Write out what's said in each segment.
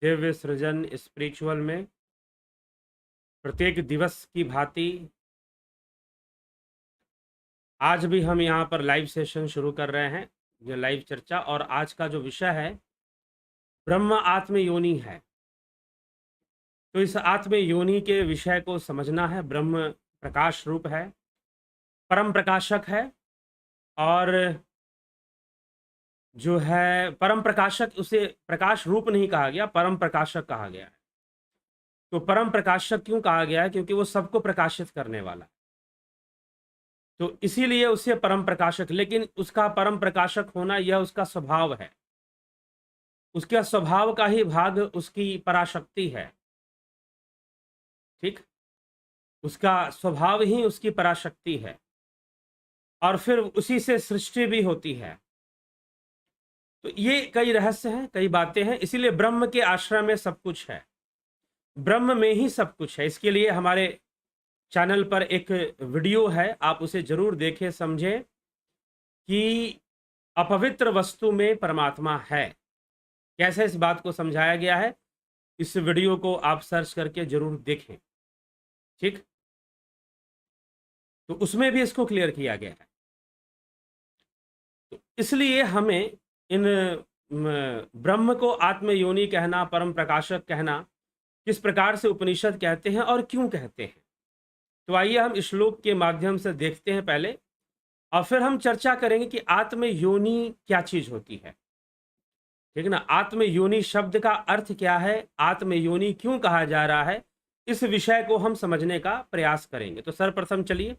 दिव्य सृजन स्पिरिचुअल में प्रत्येक दिवस की भांति आज भी हम यहाँ पर लाइव सेशन शुरू कर रहे हैं, ये लाइव चर्चा। और आज का जो विषय है ब्रह्म आत्म योनि है। तो इस आत्म योनि के विषय को समझना है। ब्रह्म प्रकाश रूप है, परम प्रकाशक है, और जो है परम प्रकाशक, उसे प्रकाश रूप नहीं कहा गया, परम प्रकाशक कहा गया है। तो परम प्रकाशक क्यों कहा गया है? क्योंकि वो सबको प्रकाशित करने वाला है, तो इसीलिए उसे परम प्रकाशक। लेकिन उसका परम प्रकाशक होना यह उसका स्वभाव है, उसके स्वभाव का ही भाग उसकी पराशक्ति है। ठीक, उसका स्वभाव ही उसकी पराशक्ति है, और फिर उसी से सृष्टि भी होती है। तो ये कई रहस्य हैं, कई बातें हैं। इसीलिए ब्रह्म के आश्रय में सब कुछ है, ब्रह्म में ही सब कुछ है। इसके लिए हमारे चैनल पर एक वीडियो है, आप उसे जरूर देखें, समझें कि अपवित्र वस्तु में परमात्मा है। कैसे इस बात को समझाया गया है, इस वीडियो को आप सर्च करके जरूर देखें। ठीक, तो उसमें भी इसको क्लियर किया गया है। तो इसलिए हमें इन ब्रह्म को आत्म योनि कहना, परम प्रकाशक कहना, किस प्रकार से उपनिषद कहते हैं और क्यों कहते हैं, तो आइए हम इस श्लोक के माध्यम से देखते हैं पहले, और फिर हम चर्चा करेंगे कि आत्म योनि क्या चीज होती है। ठीक है ना, आत्म योनि शब्द का अर्थ क्या है, आत्म योनि क्यों कहा जा रहा है, इस विषय को हम समझने का प्रयास करेंगे। तो सर्वप्रथम चलिए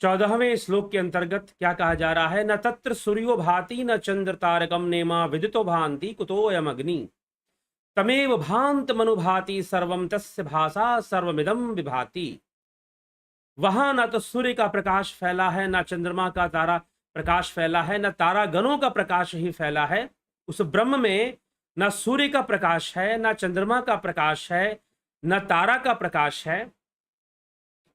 14वें श्लोक के अंतर्गत क्या कहा जा रहा है। न तत्र सूर्यो भाति न चंद्र तारकम नेमा विदितो भांति कुतोयम अग्नि तमेव भांत मनुभाति सर्वम तस्य भाषा सर्वमिदम विभाति। वहां न तो सूर्य का प्रकाश फैला है, न चंद्रमा का तारा प्रकाश फैला है, न तारा गणों का प्रकाश ही फैला है। उस ब्रह्म में न सूर्य का प्रकाश है, न चंद्रमा का प्रकाश है, न तारा का प्रकाश है।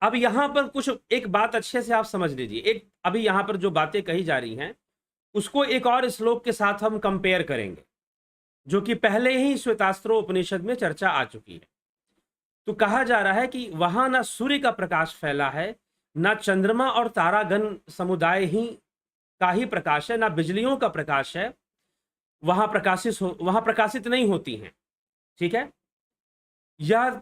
अब यहां पर कुछ एक बात अच्छे से आप समझ लीजिए। एक अभी यहां पर जो बातें कही जा रही हैं उसको एक और श्लोक के साथ हम कंपेयर करेंगे, जो कि पहले ही श्वेतास्त्रो उपनिषद में चर्चा आ चुकी है। तो कहा जा रहा है कि वहां ना सूर्य का प्रकाश फैला है, ना चंद्रमा और तारागण समुदाय ही का ही प्रकाश है, ना बिजलियों का प्रकाश है, वहां प्रकाशित नहीं होती हैं। ठीक है, यह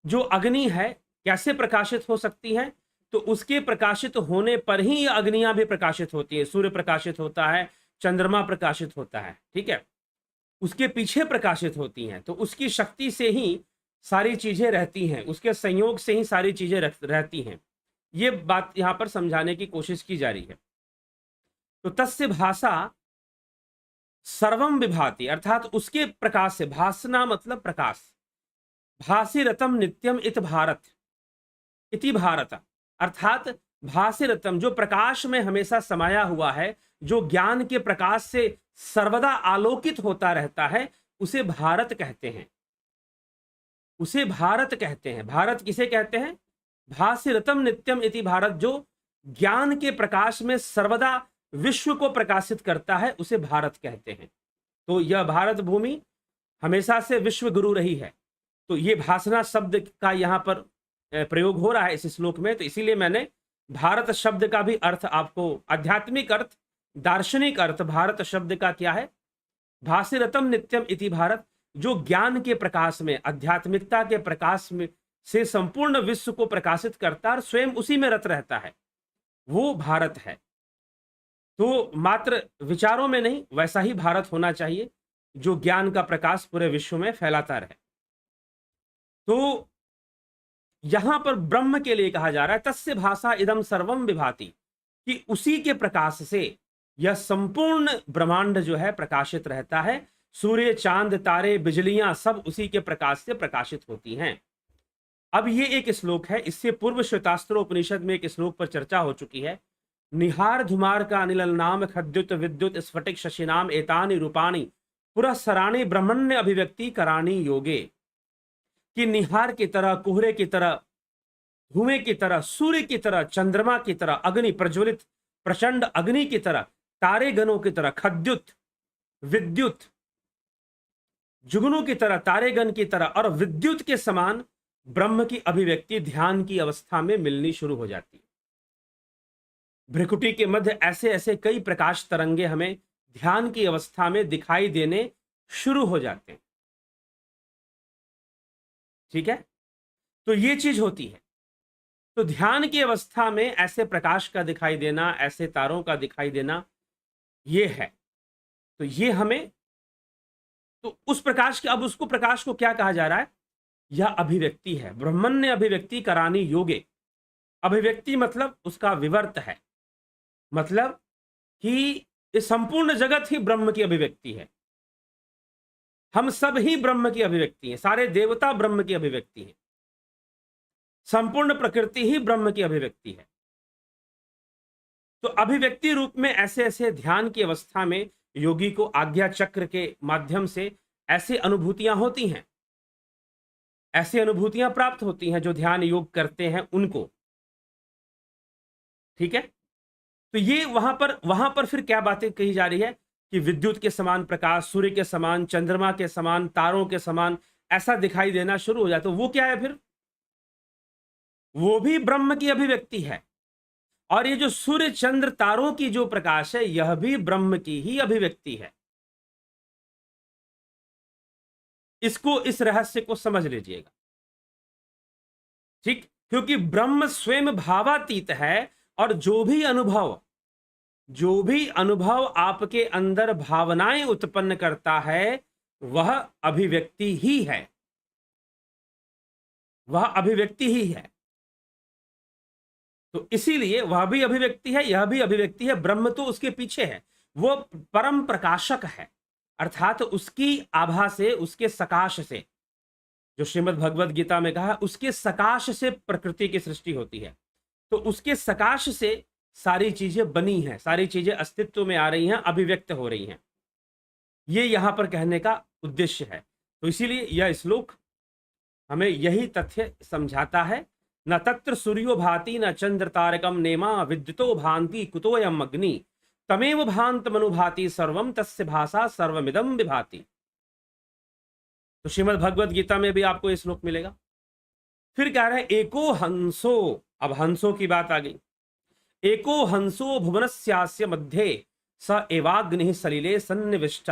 जो अग्नि है कैसे प्रकाशित हो सकती है, तो उसके प्रकाशित होने पर ही ये अग्नियां भी प्रकाशित होती है। सूर्य प्रकाशित होता है, चंद्रमा प्रकाशित होता है, ठीक है, उसके पीछे प्रकाशित होती हैं, तो उसकी शक्ति से ही सारी चीजें रहती हैं, उसके संयोग से ही सारी चीजें रहती हैं। ये बात यहां पर समझाने की कोशिश की जा रही है। तो तस्य भाषा सर्वम विभाति, अर्थात उसके प्रकाश से, भासना मतलब प्रकाश, भासी रतम नित्यम इत भारत, इति भारत, अर्थात भासी रतम जो प्रकाश में हमेशा समाया हुआ है, जो ज्ञान के प्रकाश से सर्वदा आलोकित होता रहता है, उसे भारत कहते हैं, उसे भारत कहते हैं। भारत किसे कहते हैं? भासी रतम नित्यम इति भारत, जो ज्ञान के प्रकाश में सर्वदा विश्व को प्रकाशित करता है, उसे भारत कहते हैं। तो यह भारत भूमि हमेशा से विश्व गुरु रही है। तो ये भासना शब्द का यहां पर प्रयोग हो रहा है इस श्लोक में। तो इसीलिए मैंने भारत शब्द का भी अर्थ आपको, आध्यात्मिक अर्थ, दार्शनिक अर्थ भारत शब्द का क्या है, भासी रतम नित्यम इति भारत, जो ज्ञान के प्रकाश में, आध्यात्मिकता के प्रकाश में से संपूर्ण विश्व को प्रकाशित करता है और स्वयं उसी में रत रहता है, वो भारत है। तो मात्र विचारों में नहीं, वैसा ही भारत होना चाहिए जो ज्ञान का प्रकाश पूरे विश्व में फैलाता रहे। तो यहां पर ब्रह्म के लिए कहा जा रहा है तस्य भाषा इदम सर्वम विभाति, कि उसी के प्रकाश से यह संपूर्ण ब्रह्मांड जो है प्रकाशित रहता है। सूर्य, चांद, तारे, बिजलियां सब उसी के प्रकाश से प्रकाशित होती हैं। अब ये एक श्लोक है, इससे पूर्व श्वेतास्त्रो उपनिषद में एक श्लोक पर चर्चा हो चुकी है। निहार धुमार का अनिल नाम खद्युत विद्युत स्फटिक शशिनाम एतानि रूपाणी पुरस्सराणि ब्रह्मण्य अभिव्यक्ति कराणी योगे, कि निहार की तरह, कोहरे की तरह, धुएं की तरह, सूर्य की तरह, चंद्रमा की तरह, अग्नि प्रज्वलित प्रचंड अग्नि की तरह, तारे गणों की तरह, खद्युत विद्युत जुगनू की तरह, तारेगण की तरह और विद्युत के समान ब्रह्म की अभिव्यक्ति ध्यान की अवस्था में मिलनी शुरू हो जाती है। भ्रिकुटी के मध्य ऐसे ऐसे कई प्रकाश तरंगे हमें ध्यान की अवस्था में दिखाई देने शुरू हो जाते हैं। ठीक है, तो ये चीज होती है। तो ध्यान की अवस्था में ऐसे प्रकाश का दिखाई देना, ऐसे तारों का दिखाई देना, ये है। तो ये हमें, तो उस प्रकाश के, अब उसको प्रकाश को क्या कहा जा रहा है? यह अभिव्यक्ति है। ब्रह्मण्य अभिव्यक्ति करानी योगे। अभिव्यक्ति मतलब उसका विवर्त है, मतलब कि ये संपूर्ण जगत ही ब्रह्म की अभिव्यक्ति है। हम सब ही ब्रह्म की अभिव्यक्ति हैं, सारे देवता ब्रह्म की अभिव्यक्ति हैं, संपूर्ण प्रकृति ही ब्रह्म की अभिव्यक्ति है। तो अभिव्यक्ति रूप में ऐसे ऐसे ध्यान की अवस्था में योगी को आज्ञा चक्र के माध्यम से ऐसी अनुभूतियां होती हैं, ऐसी अनुभूतियां प्राप्त होती हैं जो ध्यान योग करते हैं उनको। ठीक है, तो ये वहां पर फिर क्या बातें कही जा रही है कि विद्युत के समान प्रकाश, सूर्य के समान, चंद्रमा के समान, तारों के समान ऐसा दिखाई देना शुरू हो जाए। तो वो क्या है फिर? वो भी ब्रह्म की अभिव्यक्ति है। और ये जो सूर्य चंद्र तारों की जो प्रकाश है, यह भी ब्रह्म की ही अभिव्यक्ति है। इसको, इस रहस्य को समझ लीजिएगा। ठीक, क्योंकि ब्रह्म स्वयं भावातीत है और जो भी अनुभव आपके अंदर भावनाएं उत्पन्न करता है, वह अभिव्यक्ति ही है, वह अभिव्यक्ति ही है। तो इसीलिए वह भी अभिव्यक्ति है, यह भी अभिव्यक्ति है। ब्रह्म तो उसके पीछे है, वो परम प्रकाशक है, अर्थात उसकी आभा से, उसके सकाश से, जो श्रीमद् भगवद गीता में कहा, उसके सकाश से प्रकृति की सृष्टि होती है। तो उसके सकाश से सारी चीजें बनी हैं, सारी चीजें अस्तित्व में आ रही हैं, अभिव्यक्त हो रही हैं। ये यहां पर कहने का उद्देश्य है। तो इसीलिए यह श्लोक हमें यही तथ्य समझाता है। न तत्र सूर्यो भाति न चंद्र तारकम नेमा विद्युतो भांति कुतोयम अग्नि तमेव भांत मनुभाति सर्वम तस्य भाषा सर्वमिदम विभाति। तो श्रीमद् भगवद गीता में भी आपको ये श्लोक मिलेगा। फिर कह रहे हैं एको हंसो, अब हंसों की बात आ गई। एको हंसो भुवनस्यास्य मध्ये स एवाग्निः सलिले सन्निविष्ट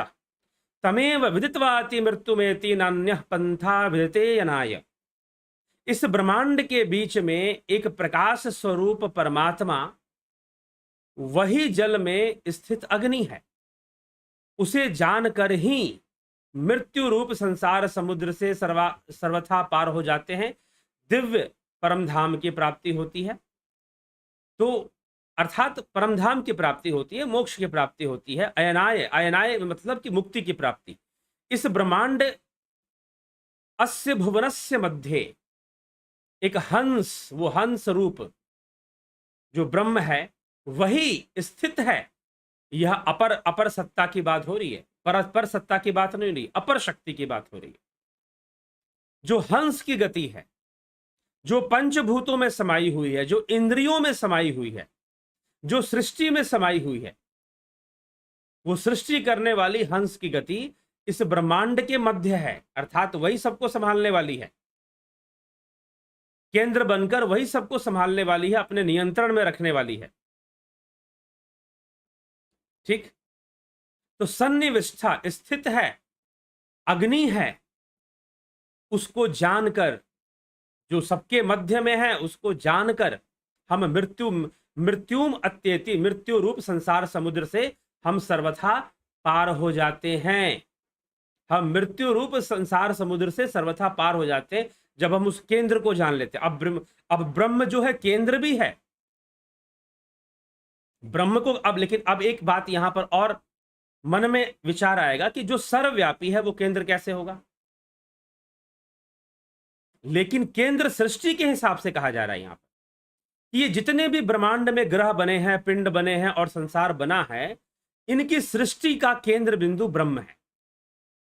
तमेव विदित्वाति मृत्युमेति नान्यः पंथा विदिते यनाय। इस ब्रह्मांड के बीच में एक प्रकाश स्वरूप परमात्मा वही जल में स्थित अग्नि है। उसे जानकर ही मृत्यु रूप संसार समुद्र से सर्वथा पार हो जाते हैं, दिव्य परम धाम की प्राप्ति होती है। तो अर्थात परम धाम की प्राप्ति होती है, मोक्ष की प्राप्ति होती है। अयनाय, अयनाय मतलब कि मुक्ति की प्राप्ति। इस ब्रह्मांड अस्य भुवनस्य मध्ये एक हंस, वो हंस रूप जो ब्रह्म है वही स्थित है। यह अपर सत्ता की बात हो रही है, पर सत्ता की बात नहीं हो रही, अपर शक्ति की बात हो रही है। जो हंस की गति है, जो पंचभूतों में समाई हुई है, जो इंद्रियों में समाई हुई है, जो सृष्टि में समाई हुई है, वो सृष्टि करने वाली हंस की गति इस ब्रह्मांड के मध्य है। अर्थात वही सबको संभालने वाली है, केंद्र बनकर वही सबको संभालने वाली है, अपने नियंत्रण में रखने वाली है। ठीक, तो सन्निविष्ठा स्थित है, अग्नि है, उसको जानकर, जो सबके मध्य में है, उसको जानकर हम मृत्युम अत्येति, मृत्यु रूप संसार समुद्र से हम सर्वथा पार हो जाते हैं। हम मृत्यु रूप संसार समुद्र से सर्वथा पार हो जाते हैं जब हम उस केंद्र को जान लेते हैं। अब ब्रह्म जो है केंद्र भी है ब्रह्म को। अब लेकिन अब एक बात यहां पर और मन में विचार आएगा कि जो सर्वव्यापी है वो केंद्र कैसे होगा? लेकिन केंद्र सृष्टि के हिसाब से कहा जा रहा है यहां पर। ये जितने भी ब्रह्मांड में ग्रह बने हैं, पिंड बने हैं और संसार बना है, इनकी सृष्टि का केंद्र बिंदु ब्रह्म है।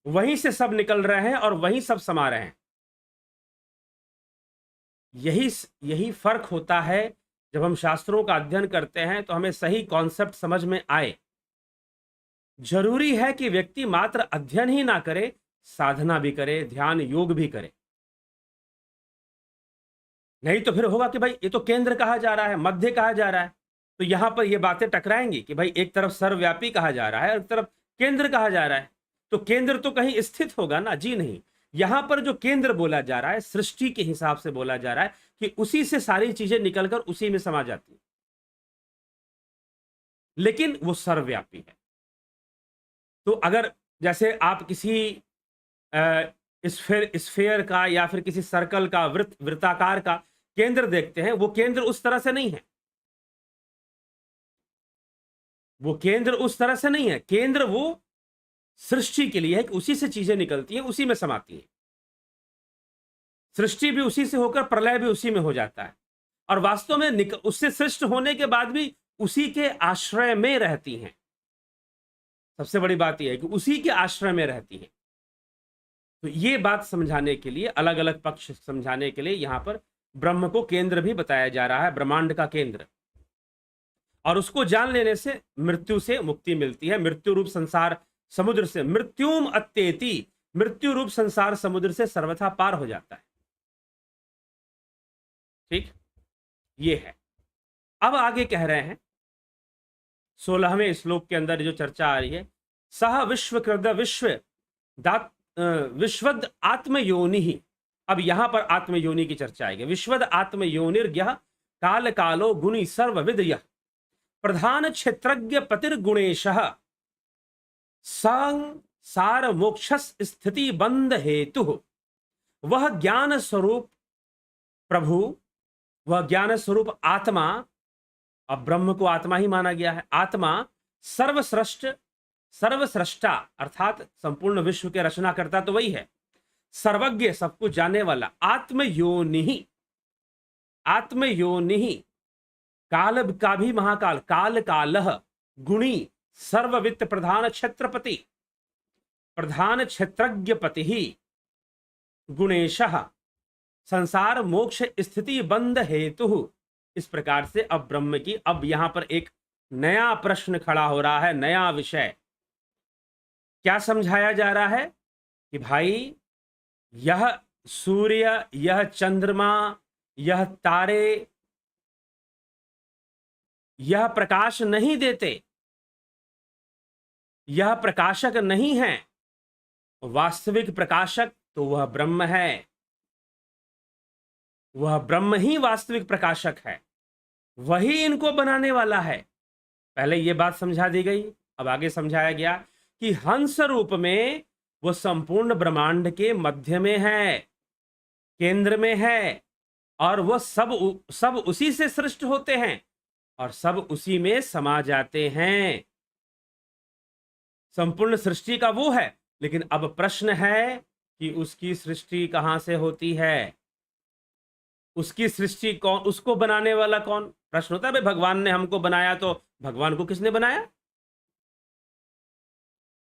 वहीं से सब निकल रहे हैं और वहीं सब समा रहे हैं। यही फर्क होता है। जब हम शास्त्रों का अध्ययन करते हैं तो हमें सही कॉन्सेप्ट समझ में आए। जरूरी है कि व्यक्ति मात्र अध्ययन ही ना करे, साधना भी करे, ध्यान योग भी करे। नहीं तो फिर होगा कि भाई ये तो केंद्र कहा जा रहा है, मध्य कहा जा रहा है, तो यहां पर ये बातें टकराएंगी कि भाई एक तरफ सर्वव्यापी कहा जा रहा है और एक तरफ केंद्र कहा जा रहा है, तो केंद्र तो कहीं स्थित होगा ना। जी नहीं, यहां पर जो केंद्र बोला जा रहा है सृष्टि के हिसाब से बोला जा रहा है कि उसी से सारी चीजें निकलकर उसी में समा जाती है, लेकिन वो सर्वव्यापी है। तो अगर जैसे आप किसी स्फेयर का या फिर किसी सर्कल का, वृत्ताकार का केंद्र देखते हैं, वो केंद्र उस तरह से नहीं है, वो केंद्र उस तरह से नहीं है। केंद्र वो सृष्टि के लिए है कि उसी से चीजें निकलती हैं, उसी में समाती हैं। सृष्टि भी उसी से होकर प्रलय भी उसी में हो जाता है, और वास्तव में उससे सृष्ट होने के बाद भी उसी के आश्रय में रहती हैं। सबसे बड़ी बात यह है कि उसी के आश्रय में रहती हैं। तो ये बात समझाने के लिए, अलग अलग पक्ष समझाने के लिए यहां पर ब्रह्म को केंद्र भी बताया जा रहा है, ब्रह्मांड का केंद्र। और उसको जान लेने से मृत्यु से मुक्ति मिलती है। मृत्यु रूप संसार समुद्र से मृत्युम अत्येति, मृत्यु रूप संसार समुद्र से सर्वथा पार हो जाता है। ठीक, ये है। अब आगे कह रहे हैं 16वें श्लोक के अंदर जो चर्चा आ रही है, सह विश्वकृद विश्वद आत्मयोनि ही। अब यहां पर आत्मयोनि की चर्चा आएगी। विश्वद आत्मयोनिर्यः काल कालो गुणी सर्वविद यः प्रधान क्षेत्रज्ञ पतिर्गुणेशः संसार मोक्षस स्थिति बंध हेतु। वह ज्ञान स्वरूप प्रभु, वह ज्ञान स्वरूप आत्मा, अब ब्रह्म को आत्मा ही माना गया है, आत्मा सर्वश्रेष्ठ, सर्वश्रेष्ठा अर्थात संपूर्ण विश्व के रचनाकर्ता तो वही है, सर्वज्ञ सब कुछ जानने वाला, आत्मयोनि, आत्मयोनि काल का भी महाकाल, काल कालः गुणी सर्ववित्त प्रधान क्षेत्रपति, प्रधान क्षेत्रज्ञ पति ही गुणेशः संसार मोक्ष स्थिति बंध हेतु। इस प्रकार से अब ब्रह्म की, अब यहां पर एक नया प्रश्न खड़ा हो रहा है, नया विषय। क्या समझाया जा रहा है कि भाई यह सूर्य, यह चंद्रमा, यह तारे, यह प्रकाश नहीं देते, यह प्रकाशक नहीं है। वास्तविक प्रकाशक तो वह ब्रह्म है, वह ब्रह्म ही वास्तविक प्रकाशक है, वही इनको बनाने वाला है। पहले यह बात समझा दी गई। अब आगे समझाया गया कि हंस रूप में वो संपूर्ण ब्रह्मांड के मध्य में है, केंद्र में है, और वो सब उसी से सृष्ट होते हैं और सब उसी में समा जाते हैं। संपूर्ण सृष्टि का वो है, लेकिन अब प्रश्न है कि उसकी सृष्टि कहां से होती है, उसकी सृष्टि कौन, उसको बनाने वाला कौन। प्रश्न होता है भाई भगवान ने हमको बनाया, तो भगवान को किसने बनाया?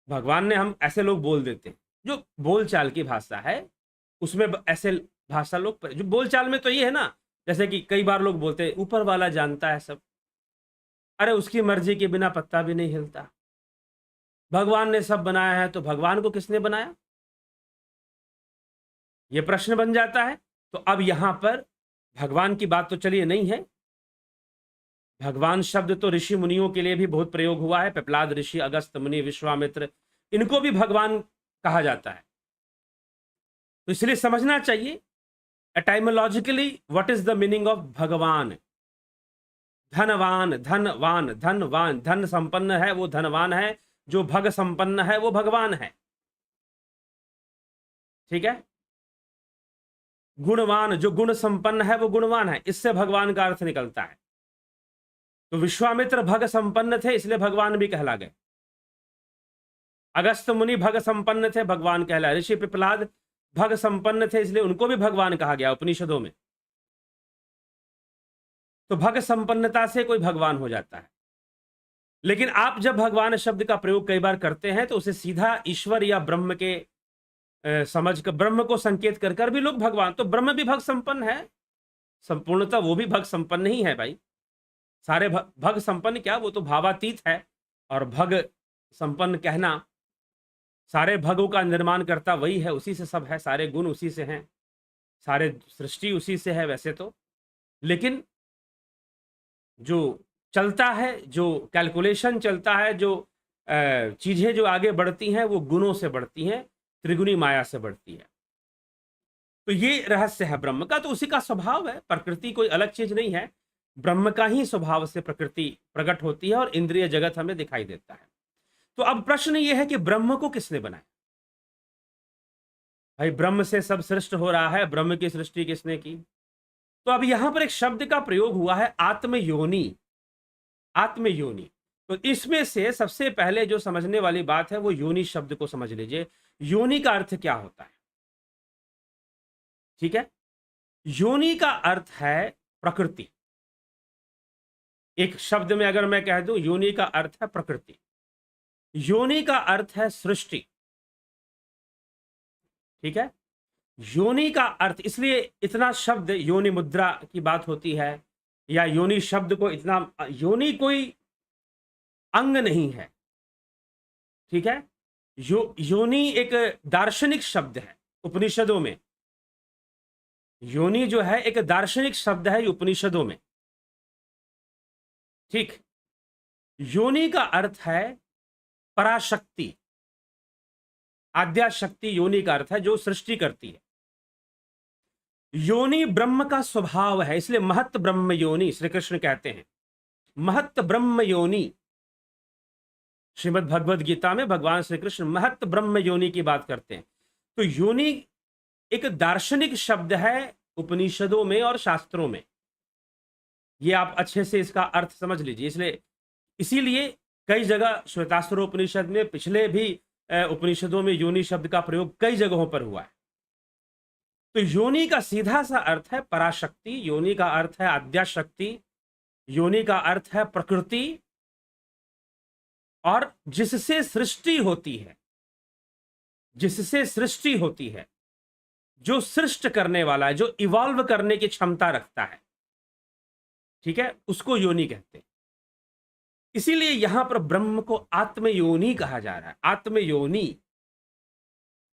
भगवान ने, हम ऐसे लोग बोल देते हैं, जो बोलचाल की भाषा है उसमें ऐसे भाषा लोग, जो बोलचाल में तो ये है ना, जैसे कि कई बार लोग बोलते हैं ऊपर वाला जानता है सब। अरे उसकी मर्जी के बिना पत्ता भी नहीं हिलता। भगवान ने सब बनाया है तो भगवान को किसने बनाया? यह प्रश्न बन जाता है। तो अब यहां पर भगवान की बात तो चलिए नहीं है। भगवान शब्द तो ऋषि मुनियों के लिए भी बहुत प्रयोग हुआ है। पिपलाद ऋषि, अगस्त मुनि, विश्वामित्र, इनको भी भगवान कहा जाता है। तो इसलिए समझना चाहिए etymologically what is the meaning of Bhagwan. धनवान, धनवान, धनवान, धन संपन्न है वो धनवान है, जो भग संपन्न है वो भगवान है। ठीक है। गुणवान, जो गुण संपन्न है वो गुणवान है, इससे भगवान का अर्थ निकलता है। तो विश्वामित्र भग संपन्न थे इसलिए भगवान भी कहला गए। अगस्त मुनि भग संपन्न थे, भगवान कहलाए। ऋषि पिपलाद भग संपन्न थे इसलिए उनको भी भगवान कहा गया उपनिषदों में। तो भग संपन्नता से कोई भगवान हो जाता है। लेकिन आप जब भगवान शब्द का प्रयोग कई बार करते हैं तो उसे सीधा ईश्वर या ब्रह्म के समझ कर, ब्रह्म को संकेत कर कर भी लोग भगवान, तो ब्रह्म भी भग संपन्न है, संपूर्णतः वो भी भग संपन्न ही है भाई। सारे भग संपन्न क्या, वो तो भावातीत है। और भग संपन्न कहना सारे भगों का निर्माण करता वही है, उसी से सब है, सारे गुण उसी से हैं, सारे सृष्टि उसी से है वैसे तो, लेकिन जो चलता है, जो कैलकुलेशन चलता है, जो चीजें जो आगे बढ़ती हैं वो गुणों से बढ़ती हैं, त्रिगुणी माया से बढ़ती है। तो ये रहस्य है ब्रह्म का। तो उसी का स्वभाव है, प्रकृति कोई अलग चीज नहीं है, ब्रह्म का ही स्वभाव से प्रकृति प्रकट होती है और इंद्रिय जगत हमें दिखाई देता है। तो अब प्रश्न ये है कि ब्रह्म को किसने बनाया? भाई ब्रह्म से सब सृष्ट हो रहा है, ब्रह्म की सृष्टि किसने की? तो अब यहां पर एक शब्द का प्रयोग हुआ है, आत्मयोनि। आत्मयोनि, तो इसमें से सबसे पहले जो समझने वाली बात है वो योनि शब्द को समझ लीजिए। योनि का अर्थ क्या होता है? ठीक है, योनि का अर्थ है प्रकृति। एक शब्द में अगर मैं कह दूं, योनि का अर्थ है प्रकृति, योनि का अर्थ है सृष्टि। ठीक है, योनि का अर्थ, इसलिए इतना शब्द योनि मुद्रा की बात होती है, या योनि शब्द को इतना, योनि कोई अंग नहीं है। ठीक है, योनि एक दार्शनिक शब्द है उपनिषदों में। योनि जो है एक दार्शनिक शब्द है उपनिषदों में। ठीक, योनि का अर्थ है पराशक्ति, आद्या शक्ति। योनि का अर्थ है जो सृष्टि करती है। योनि ब्रह्म का स्वभाव है, इसलिए महत ब्रह्म योनि श्री कृष्ण कहते हैं, महत ब्रह्म योनि। श्रीमद् भगवद गीता में भगवान श्री कृष्ण महत ब्रह्म योनि की बात करते हैं। तो योनि एक दार्शनिक शब्द है उपनिषदों में और शास्त्रों में, ये आप अच्छे से इसका अर्थ समझ लीजिए। इसलिए इसीलिए कई जगह श्वेतास्त्रोपनिषद में, पिछले भी उपनिषदों में योनि शब्द का प्रयोग कई जगहों पर हुआ है। तो योनि का सीधा सा अर्थ है पराशक्ति, योनि का अर्थ है आद्या शक्ति, योनि का अर्थ है प्रकृति, और जिससे सृष्टि होती है, जिससे सृष्टि होती है, जो सृष्ट करने वाला है, जो इवॉल्व करने की क्षमता रखता है, ठीक है, उसको योनि कहते हैं। इसीलिए यहां पर ब्रह्म को आत्मयोनि कहा जा रहा है। आत्मयोनि,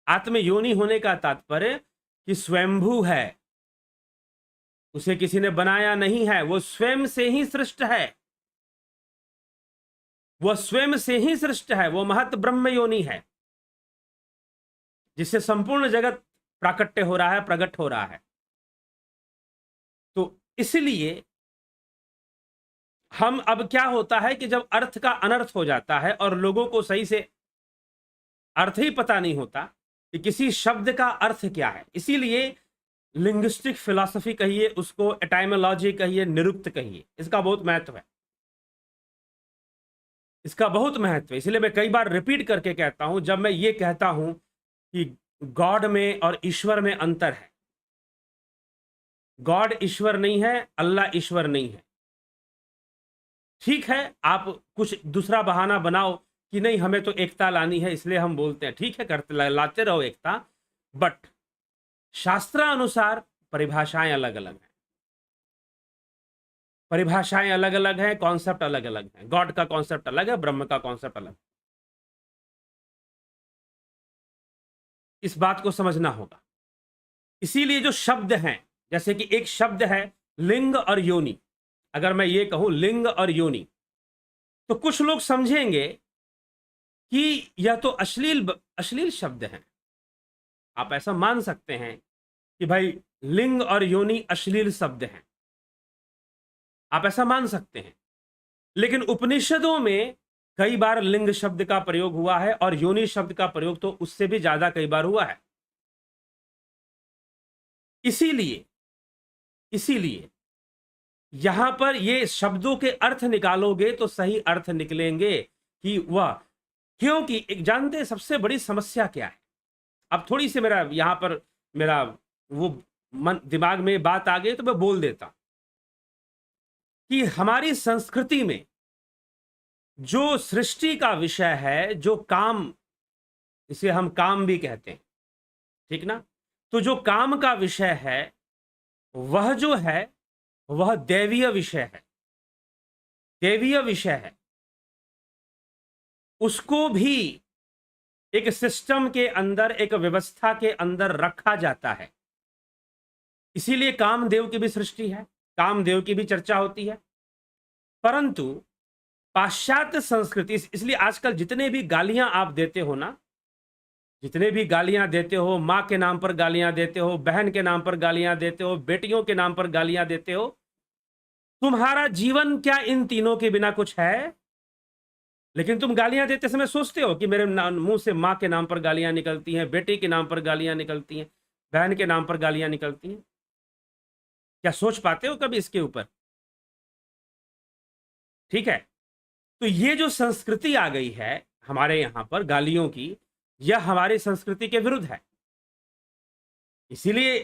आत्मयोनि होने का तात्पर्य कि स्वयंभू है, उसे किसी ने बनाया नहीं है, वो स्वयं से ही सृष्ट है, वह स्वयं से ही सृष्ट है, वो महत ब्रह्म योनि है, जिससे संपूर्ण जगत प्राकट्य हो रहा है, प्रकट हो रहा है। तो इसलिए हम, अब क्या होता है कि जब अर्थ का अनर्थ हो जाता है और लोगों को सही से अर्थ ही पता नहीं होता कि किसी शब्द का अर्थ क्या है, इसीलिए लिंग्विस्टिक फिलॉसफी कहिए उसको, एटाइमोलॉजी कहिए, निरुक्त कहिए, इसका बहुत महत्व है, इसका बहुत महत्व है। इसलिए मैं कई बार रिपीट करके कहता हूं, जब मैं ये कहता हूं कि गॉड में और ईश्वर में अंतर है, गॉड ईश्वर नहीं है, अल्लाह ईश्वर नहीं है। ठीक है, आप कुछ दूसरा बहाना बनाओ कि नहीं हमें तो एकता लानी है इसलिए हम बोलते हैं, ठीक है, करते लाते रहो एकता, बट शास्त्रानुसार परिभाषाएं अलग अलग हैं, परिभाषाएं अलग अलग हैं, कॉन्सेप्ट अलग अलग हैं। गॉड का कॉन्सेप्ट अलग है, ब्रह्म का कॉन्सेप्ट अलग, इस बात को समझना होगा। इसीलिए जो शब्द हैं, जैसे कि एक शब्द है लिंग और योनि, अगर मैं ये कहूं लिंग और योनि, तो कुछ लोग समझेंगे कि यह तो अश्लील शब्द हैं। आप ऐसा मान सकते हैं कि भाई लिंग और योनि अश्लील शब्द हैं, आप ऐसा मान सकते हैं, लेकिन उपनिषदों में कई बार लिंग शब्द का प्रयोग हुआ है और योनि शब्द का प्रयोग तो उससे भी ज्यादा कई बार हुआ है। इसीलिए यहां पर ये शब्दों के अर्थ निकालोगे तो सही अर्थ निकलेंगे कि वह, क्योंकि एक जानते हैं सबसे बड़ी समस्या क्या है। अब थोड़ी सी मेरा यहां पर मेरा वो मन दिमाग में बात आ गई तो मैं बोल देता कि हमारी संस्कृति में जो सृष्टि का विषय है, जो काम, इसे हम काम भी कहते हैं, ठीक ना, तो जो काम का विषय है वह जो है वह दैवीय विषय है, दैवीय विषय है, उसको भी एक सिस्टम के अंदर, एक व्यवस्था के अंदर रखा जाता है। इसीलिए कामदेव की भी सृष्टि है, कामदेव की भी चर्चा होती है। परंतु पाश्चात्य संस्कृति, इसलिए आजकल जितने भी गालियां आप देते हो ना, जितने भी गालियां देते हो, माँ के नाम पर गालियां देते हो, बहन के नाम पर गालियां देते हो, बेटियों के नाम पर गालियां देते हो, तुम्हारा जीवन क्या इन तीनों के बिना कुछ है? लेकिन तुम गालियां देते समय सोचते हो कि मेरे मुंह से माँ के नाम पर गालियां निकलती हैं, बेटी के नाम पर गालियां निकलती हैं, बहन के नाम पर गालियां निकलती हैं? क्या सोच पाते हो कभी इसके ऊपर? ठीक है, तो ये जो संस्कृति आ गई है हमारे यहां पर गालियों की, यह हमारी संस्कृति के विरुद्ध है। इसीलिए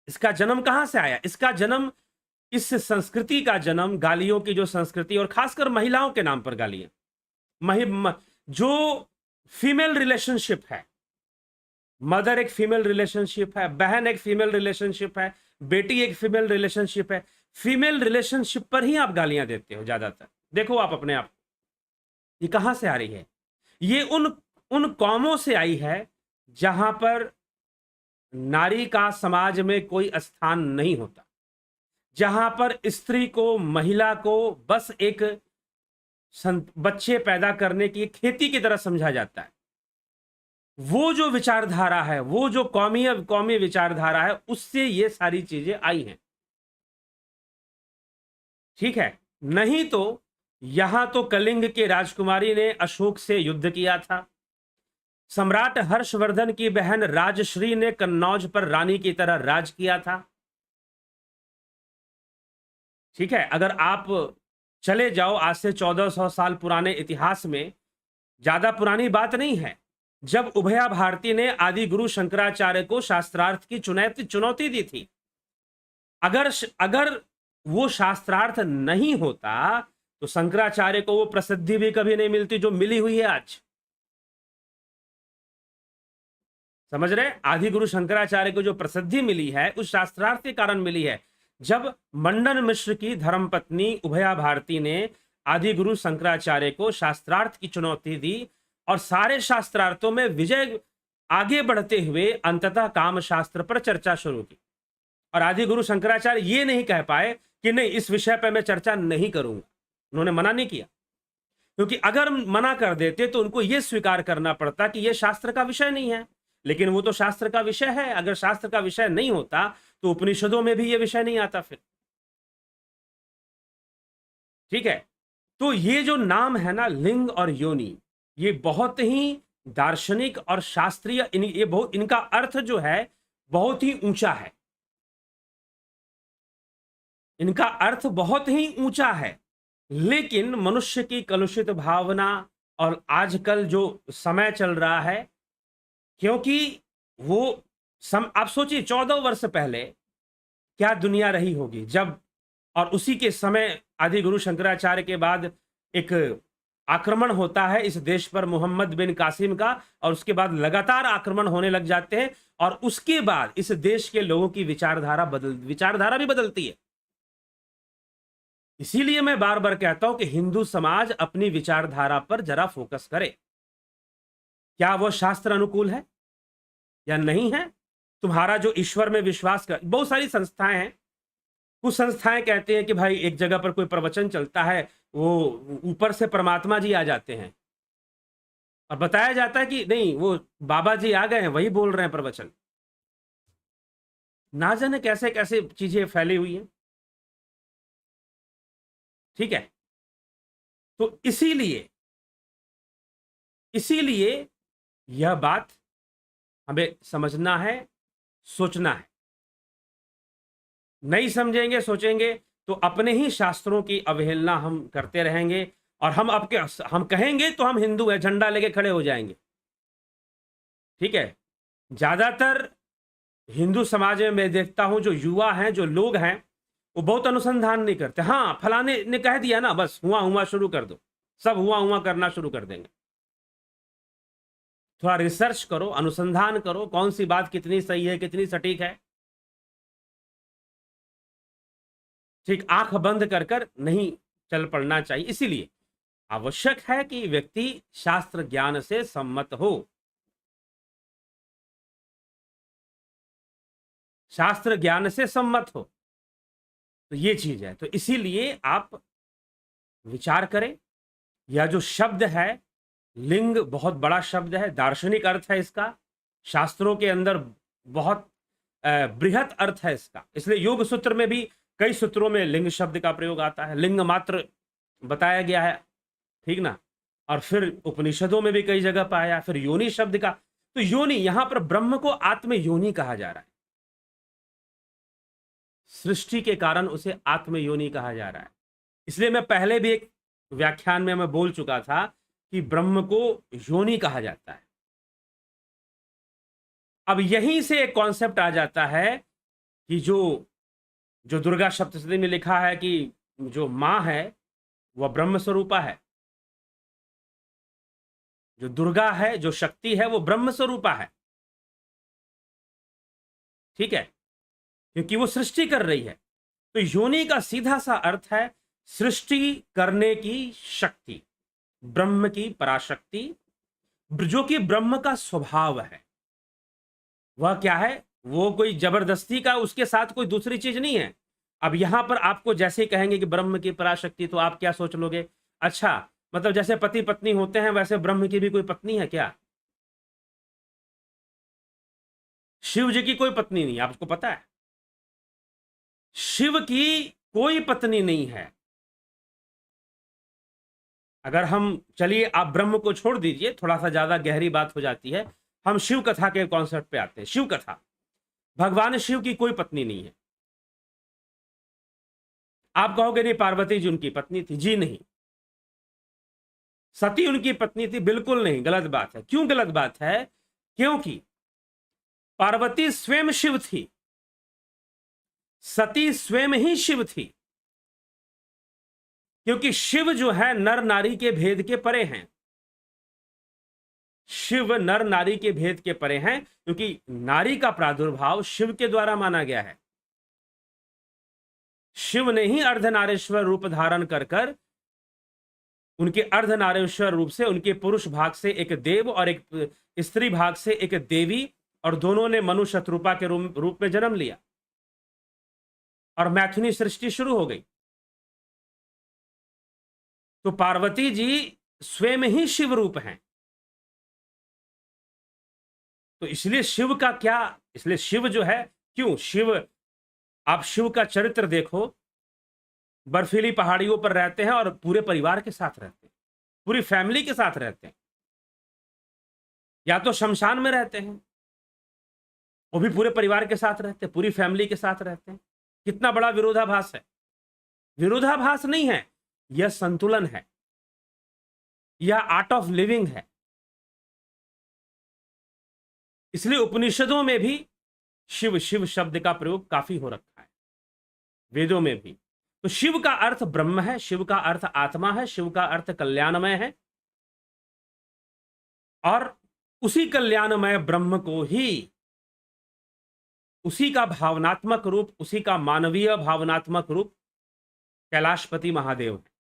इसका जन्म कहां से आया? इसका जन्म, इस संस्कृति का जन्म, गालियों की जो संस्कृति, और खासकर महिलाओं के नाम पर गालियां, जो फीमेल रिलेशनशिप है, मदर एक फीमेल रिलेशनशिप है, बहन एक फीमेल रिलेशनशिप है, बेटी एक फीमेल रिलेशनशिप है, फीमेल रिलेशनशिप पर ही आप गालियां देते हो ज्यादातर। देखो आप अपने आप, ये कहां से आ रही है? ये उन कौमों से आई है जहां पर नारी का समाज में कोई स्थान नहीं होता, जहां पर स्त्री को, महिला को बस एक बच्चे पैदा करने की खेती की तरह समझा जाता है। वो जो विचारधारा है, वो जो कौमी विचारधारा है, उससे ये सारी चीजें आई हैं। ठीक है, नहीं तो यहां तो कलिंग के राजकुमारी ने अशोक से युद्ध किया था। सम्राट हर्षवर्धन की बहन राजश्री ने कन्नौज पर रानी की तरह राज किया था। ठीक है, अगर आप चले जाओ आज से 1400 साल पुराने इतिहास में, ज्यादा पुरानी बात नहीं है, जब उभया भारती ने आदि गुरु शंकराचार्य को शास्त्रार्थ की चुनौती दी थी। अगर वो शास्त्रार्थ नहीं होता तो शंकराचार्य को वो प्रसिद्धि भी कभी नहीं मिलती जो मिली हुई है आज। समझ रहे? आदि गुरु शंकराचार्य को जो प्रसिद्धि मिली है उस शास्त्रार्थ के कारण मिली है। जब मंडन मिश्र की धर्मपत्नी उभया भारती ने आदि गुरु शंकराचार्य को शास्त्रार्थ की चुनौती दी और सारे शास्त्रार्थों में विजय आगे बढ़ते हुए अंततः काम शास्त्र पर चर्चा शुरू की, और आदि गुरु शंकराचार्य ये नहीं कह पाए कि नहीं, इस विषय पर मैं चर्चा नहीं करूंगा। उन्होंने मना नहीं किया, क्योंकि अगर मना कर देते तो उनको यह स्वीकार करना पड़ता कि यह शास्त्र का विषय नहीं है। लेकिन वो तो शास्त्र का विषय है, अगर शास्त्र का विषय नहीं होता तो उपनिषदों में भी यह विषय नहीं आता फिर। ठीक है, तो ये जो नाम है ना, लिंग और योनि, ये बहुत ही दार्शनिक और शास्त्रीय, इनका अर्थ जो है बहुत ही ऊंचा है। इनका अर्थ बहुत ही ऊंचा है, लेकिन मनुष्य की कलुषित भावना और आजकल जो समय चल रहा है, क्योंकि वो आप सोचिए 14 वर्ष पहले क्या दुनिया रही होगी जब, और उसी के समय आदि गुरु शंकराचार्य के बाद एक आक्रमण होता है इस देश पर मोहम्मद बिन कासिम का, और उसके बाद लगातार आक्रमण होने लग जाते हैं, और उसके बाद इस देश के लोगों की विचारधारा भी बदलती है। इसीलिए मैं बार बार कहता हूं कि हिंदू समाज अपनी विचारधारा पर जरा फोकस करे। क्या वो शास्त्र अनुकूल है या नहीं है? तुम्हारा जो ईश्वर में विश्वास कर, बहुत सारी संस्थाएं हैं, कुछ संस्थाएं कहते हैं कि भाई एक जगह पर कोई प्रवचन चलता है, वो ऊपर से परमात्मा जी आ जाते हैं और बताया जाता है कि नहीं, वो बाबा जी आ गए हैं, वही बोल रहे हैं प्रवचन। ना जाने कैसे कैसे चीजें फैली हुई हैं। ठीक है, तो इसीलिए यह बात हमें समझना है, सोचना है। नहीं समझेंगे, सोचेंगे तो अपने ही शास्त्रों की अवहेलना हम करते रहेंगे, और हम कहेंगे तो हम हिंदू हैं, झंडा लेके खड़े हो जाएंगे। ठीक है, ज्यादातर हिंदू समाज में मैं देखता हूं जो युवा हैं, जो लोग हैं, वो बहुत अनुसंधान नहीं करते। हाँ, फलाने ने कह दिया ना, बस हुआ शुरू कर दो, सब हुआ करना शुरू कर देंगे। थोड़ा रिसर्च करो, अनुसंधान करो, कौन सी बात कितनी सही है, कितनी सटीक है। ठीक, आंख बंद कर नहीं चल पड़ना चाहिए। इसीलिए आवश्यक है कि व्यक्ति शास्त्र ज्ञान से सम्मत हो। शास्त्र ज्ञान से सम्मत हो, तो ये चीज है। तो इसीलिए आप विचार करें, यह जो शब्द है लिंग बहुत बड़ा शब्द है, दार्शनिक अर्थ है इसका, शास्त्रों के अंदर बहुत बृहत अर्थ है इसका। इसलिए योग सूत्र में भी कई सूत्रों में लिंग शब्द का प्रयोग आता है, लिंग मात्र बताया गया है, ठीक ना। और फिर उपनिषदों में भी कई जगह पाया, फिर योनि शब्द का। तो योनि, यहां पर ब्रह्म को आत्म योनि कहा जा रहा है, सृष्टि के कारण उसे आत्म योनि कहा जा रहा है। इसलिए मैं पहले भी एक व्याख्यान में मैं बोल चुका था कि ब्रह्म को योनि कहा जाता है। अब यहीं से एक कॉन्सेप्ट आ जाता है कि जो दुर्गा सप्तशती में लिखा है कि जो मां है वह ब्रह्म स्वरूपा है, जो दुर्गा है, जो शक्ति है, वो ब्रह्म स्वरूपा है, ठीक है, क्योंकि वो सृष्टि कर रही है। तो योनि का सीधा सा अर्थ है सृष्टि करने की शक्ति, ब्रह्म की पराशक्ति, जो कि ब्रह्म का स्वभाव है। वह क्या है? वो कोई जबरदस्ती का उसके साथ कोई दूसरी चीज नहीं है। अब यहां पर आपको जैसे कहेंगे कि ब्रह्म की पराशक्ति, तो आप क्या सोच लोगे? अच्छा, मतलब जैसे पति पत्नी होते हैं वैसे ब्रह्म की भी कोई पत्नी है क्या? शिव जी की कोई पत्नी नहीं, आपको पता है? शिव की कोई पत्नी नहीं है। अगर हम, चलिए आप ब्रह्म को छोड़ दीजिए, थोड़ा सा ज्यादा गहरी बात हो जाती है, हम शिव कथा के कॉन्सेप्ट पे आते हैं। शिव कथा, भगवान शिव की कोई पत्नी नहीं है। आप कहोगे नहीं पार्वती जी उनकी पत्नी थी, जी नहीं। सती उनकी पत्नी थी, बिल्कुल नहीं, गलत बात है। क्यों गलत बात है? क्योंकि पार्वती स्वयं शिव थी, सती स्वयं ही शिव थी। क्योंकि शिव जो है नर नारी के भेद के परे हैं, शिव नर नारी के भेद के परे हैं, क्योंकि नारी का प्रादुर्भाव शिव के द्वारा माना गया है। शिव ने ही अर्धनारेश्वर रूप धारण कर कर उनके अर्धनारेश्वर रूप से, उनके पुरुष भाग से एक देव और एक स्त्री भाग से एक देवी, और दोनों ने मनु शत्रुपा के रूप में जन्म लिया और मैथुनी सृष्टि शुरू हो गई। तो पार्वती जी स्वयं ही शिव रूप हैं। तो इसलिए शिव का क्या, इसलिए शिव जो है, क्यों शिव, आप शिव का चरित्र देखो, बर्फीली पहाड़ियों पर रहते हैं और पूरे परिवार के साथ रहते हैं, पूरी फैमिली के साथ रहते हैं, या तो शमशान में रहते हैं, वो भी पूरे परिवार के साथ रहते हैं, पूरी फैमिली के साथ रहते हैं। कितना बड़ा विरोधाभास है? विरोधाभास नहीं है, यह संतुलन है, यह आर्ट ऑफ लिविंग है। इसलिए उपनिषदों में भी शिव शिव शब्द का प्रयोग काफी हो रखा है, वेदों में भी। तो शिव का अर्थ ब्रह्म है, शिव का अर्थ आत्मा है, शिव का अर्थ कल्याणमय है, और उसी कल्याणमय ब्रह्म को ही, उसी का भावनात्मक रूप, उसी का मानवीय भावनात्मक रूप कैलाशपति महादेव है।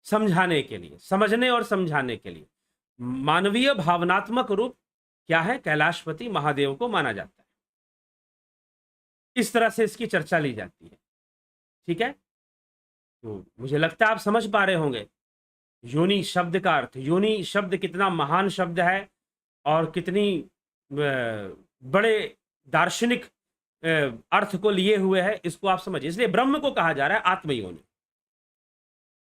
समझाने के लिए, समझने और समझाने के लिए मानवीय भावनात्मक रूप क्या है? कैलाशपति महादेव को माना जाता है। इस तरह से इसकी चर्चा ली जाती है, ठीक है। तो मुझे लगता है आप समझ पा रहे होंगे योनि शब्द का अर्थ। योनि शब्द कितना महान शब्द है और कितनी बड़े दार्शनिक अर्थ को लिए हुए है, इसको आप समझिए। इसलिए ब्रह्म को कहा जा रहा है आत्मयोनि,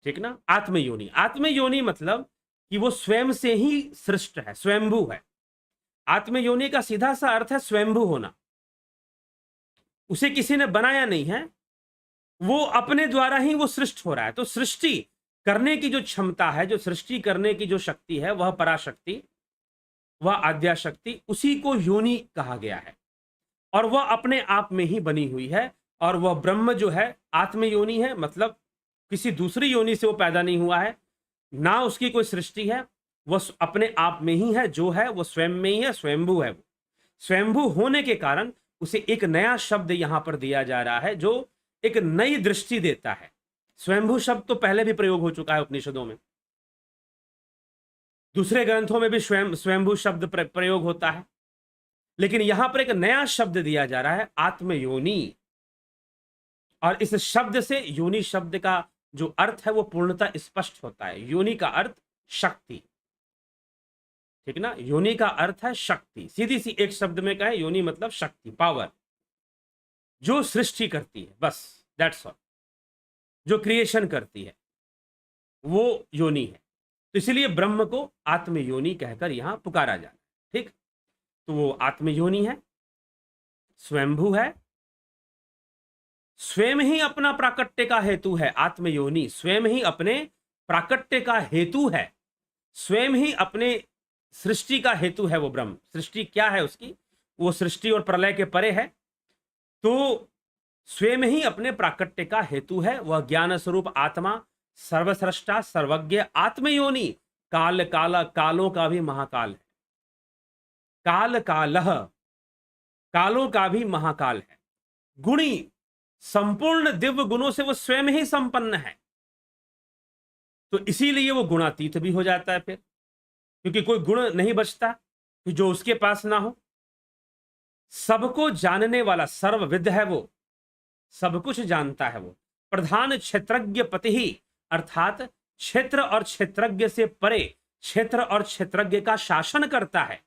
ठीक ना। आत्मयोनि, आत्मयोनि मतलब कि वो स्वयं से ही सृष्ट है, स्वयंभू है। आत्मयोनि का सीधा सा अर्थ है स्वयंभू होना, उसे किसी ने बनाया नहीं है, वो अपने द्वारा ही वो सृष्ट हो रहा है। तो सृष्टि करने की जो क्षमता है, जो सृष्टि करने की जो शक्ति है, वह पराशक्ति, वह आद्या शक्ति, उसी को योनि कहा गया है, और वह अपने आप में ही बनी हुई है। और वह ब्रह्म जो है आत्मयोनि है, मतलब किसी दूसरी योनि से वो पैदा नहीं हुआ है, ना उसकी कोई सृष्टि है, वह अपने आप में ही है, जो है वो स्वयं में ही है, स्वयंभू है। वो स्वयंभू होने के कारण उसे एक नया शब्द यहां पर दिया जा रहा है, जो एक नई दृष्टि देता है। स्वयंभू शब्द तो पहले भी प्रयोग हो चुका है उपनिषदों में, दूसरे ग्रंथों में भी स्वयंभू शब्द प्रयोग होता है, लेकिन यहां पर एक नया शब्द दिया जा रहा है, आत्मयोनि। और इस शब्द से योनि शब्द का जो अर्थ है वो पूर्णतः स्पष्ट होता है। योनि का अर्थ शक्ति, ठीक ना। योनि का अर्थ है शक्ति, सीधी सी एक शब्द में कहें, योनि मतलब शक्ति, पावर, जो सृष्टि करती है, बस दैट्स ऑल। जो क्रिएशन करती है वो योनि है। तो इसलिए ब्रह्म को आत्मयोनि कहकर यहां पुकारा जा रहा है, ठीक। तो वो आत्मयोनि है, स्वयंभू है, स्वयं ही अपना प्राकट्य का हेतु है। आत्मयोनि स्वयं ही अपने प्राकट्य का हेतु है, स्वयं ही अपने सृष्टि का हेतु है वो ब्रह्म। सृष्टि क्या है उसकी, वो सृष्टि और प्रलय के परे है। तो स्वयं ही अपने प्राकट्य का हेतु है, वह ज्ञान स्वरूप आत्मा, सर्वसृष्टा, सर्वज्ञ, आत्मयोनि, काल काला, कालों का भी महाकाल है, काल कालह, कालों का भी महाकाल है, गुणी, संपूर्ण दिव्य गुणों से वो स्वयं ही संपन्न है। तो इसीलिए वो गुणातीत भी हो जाता है फिर, क्योंकि कोई गुण नहीं बचता कि जो उसके पास ना हो। सबको जानने वाला सर्वविद है वो, सब कुछ जानता है वो। प्रधान क्षेत्रज्ञ पति ही, अर्थात क्षेत्र और क्षेत्रज्ञ से परे क्षेत्र और क्षेत्रज्ञ का शासन करता है,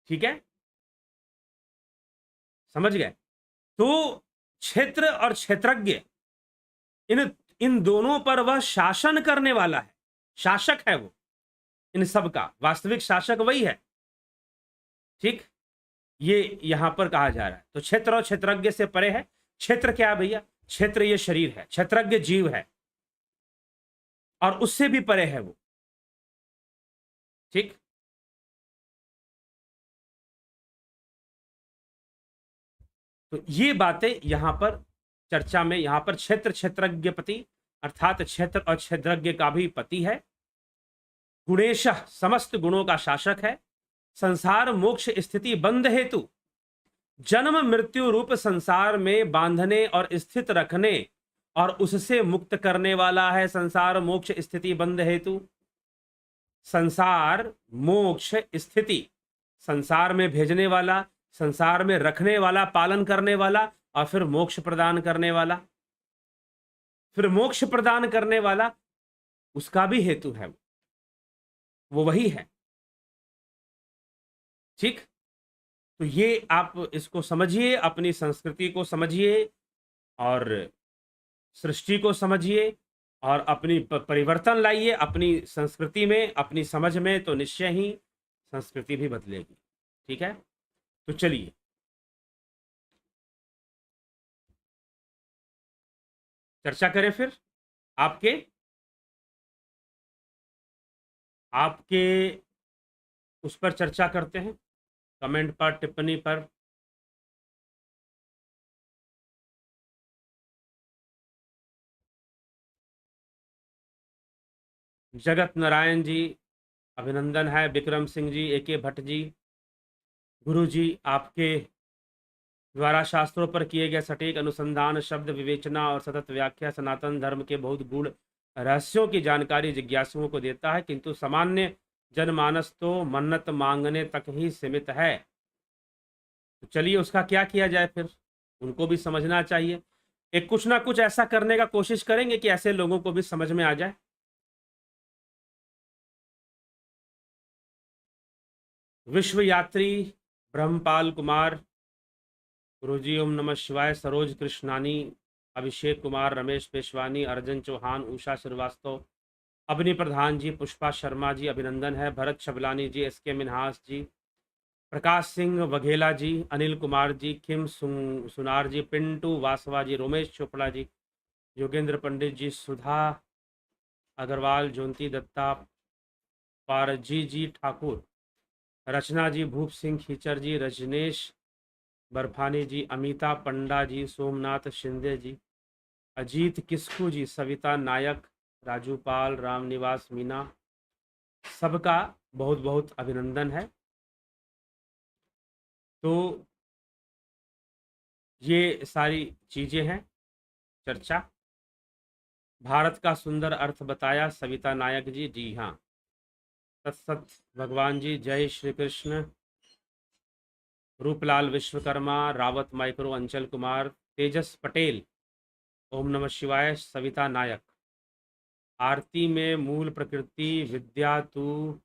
ठीक है, समझ गए। तो क्षेत्र और क्षेत्रज्ञ, इन इन दोनों पर वह शासन करने वाला है, शासक है वो, इन सब का वास्तविक शासक वही है, ठीक। ये यहां पर कहा जा रहा है। तो क्षेत्र और क्षेत्रज्ञ से परे है। क्षेत्र क्या है भैया, क्षेत्र ये शरीर है, क्षेत्रज्ञ जीव है, और उससे भी परे है वो, ठीक। तो ये बातें यहां पर चर्चा में, यहां पर क्षेत्र क्षेत्रज्ञ पति, अर्थात क्षेत्र और क्षेत्रज्ञ का भी पति है। गुणेश, समस्त गुणों का शासक है। संसार मोक्ष स्थिति बंध हेतु, जन्म मृत्यु रूप संसार में बांधने और स्थित रखने और उससे मुक्त करने वाला है संसार मोक्ष स्थिति बंध हेतु। संसार मोक्ष स्थिति, संसार में भेजने वाला, संसार में रखने वाला, पालन करने वाला, और फिर मोक्ष प्रदान करने वाला, फिर मोक्ष प्रदान करने वाला, उसका भी हेतु है वो वही है, ठीक। तो ये आप इसको समझिए, अपनी संस्कृति को समझिए और सृष्टि को समझिए और अपनी परिवर्तन लाइए अपनी संस्कृति में, अपनी समझ में, तो निश्चय ही संस्कृति भी बदलेगी, ठीक है। तो चलिए चर्चा करें फिर आपके आपके उस पर चर्चा करते हैं, कमेंट पर, टिप्पणी पर। जगत नारायण जी अभिनंदन है, विक्रम सिंह जी, एके भट्ट जी, गुरु जी आपके द्वारा शास्त्रों पर किए गए सटीक अनुसंधान, शब्द विवेचना और सतत व्याख्या सनातन धर्म के बहुत गूढ़ रहस्यों की जानकारी जिज्ञासुओं को देता है, किंतु सामान्य जनमानस तो मन्नत मांगने तक ही सीमित है। तो चलिए उसका क्या किया जाए फिर, उनको भी समझना चाहिए। एक कुछ ना कुछ ऐसा करने का कोशिश करेंगे कि ऐसे लोगों को भी समझ में आ जाए। विश्व यात्री ब्रह्मपाल कुमार, गुरुजी ओम नमः शिवाय, सरोज कृष्णानी, अभिषेक कुमार, रमेश पेशवानी, अर्जन चौहान, उषा श्रीवास्तव, अवनी प्रधान जी, पुष्पा शर्मा जी अभिनंदन है, भरत छबलानी जी, एसके मिन्हास जी, प्रकाश सिंह वघेला जी, अनिल कुमार जी, किम सुनार जी, पिंटू वासवा जी, रोमेश चोपड़ा जी, योगेंद्र पंडित जी, सुधा अग्रवाल, ज्योति दत्ता, पारजी जी ठाकुर, रचना जी, भूप सिंह खीचर जी, रजनेश बर्फानी जी, अमिता पंडा जी, सोमनाथ शिंदे जी, अजीत किस्कू जी, सविता नायक, राजू पाल, रामनिवास मीना, सबका बहुत बहुत अभिनंदन है। तो ये सारी चीजें हैं चर्चा। भारत का सुंदर अर्थ बताया सविता नायक जी, जी हाँ, सत भगवान जी, जय श्री कृष्ण। रूपलाल विश्वकर्मा, रावत माइक्रो, अंचल कुमार, तेजस पटेल, ओम नमः शिवाय, सविता नायक। आरती में मूल प्रकृति विद्या तू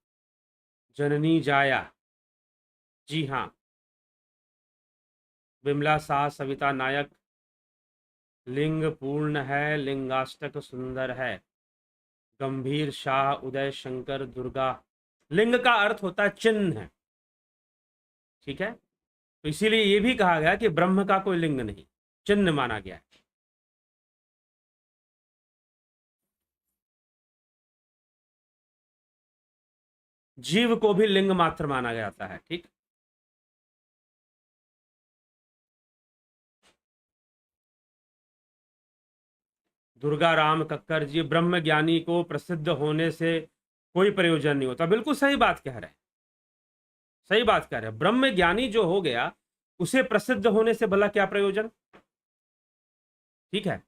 जननी जाया। जी हाँ। विमला शाह, सविता नायक। लिंग पूर्ण है, लिंगाष्टक सुंदर है। गंभीर शाह, उदय शंकर, दुर्गा। लिंग का अर्थ होता है चिन्ह। ठीक है, तो इसीलिए यह भी कहा गया कि ब्रह्म का कोई लिंग नहीं, चिन्ह माना गया है। जीव को भी लिंग मात्र माना जाता है। ठीक, दुर्गा राम कक्कर जी, ब्रह्म ज्ञानी को प्रसिद्ध होने से कोई प्रयोजन नहीं होता। बिल्कुल सही बात कह रहे हैं, सही बात कह रहे हैं। ब्रह्म ज्ञानी जो हो गया उसे प्रसिद्ध होने से भला क्या प्रयोजन। ठीक है,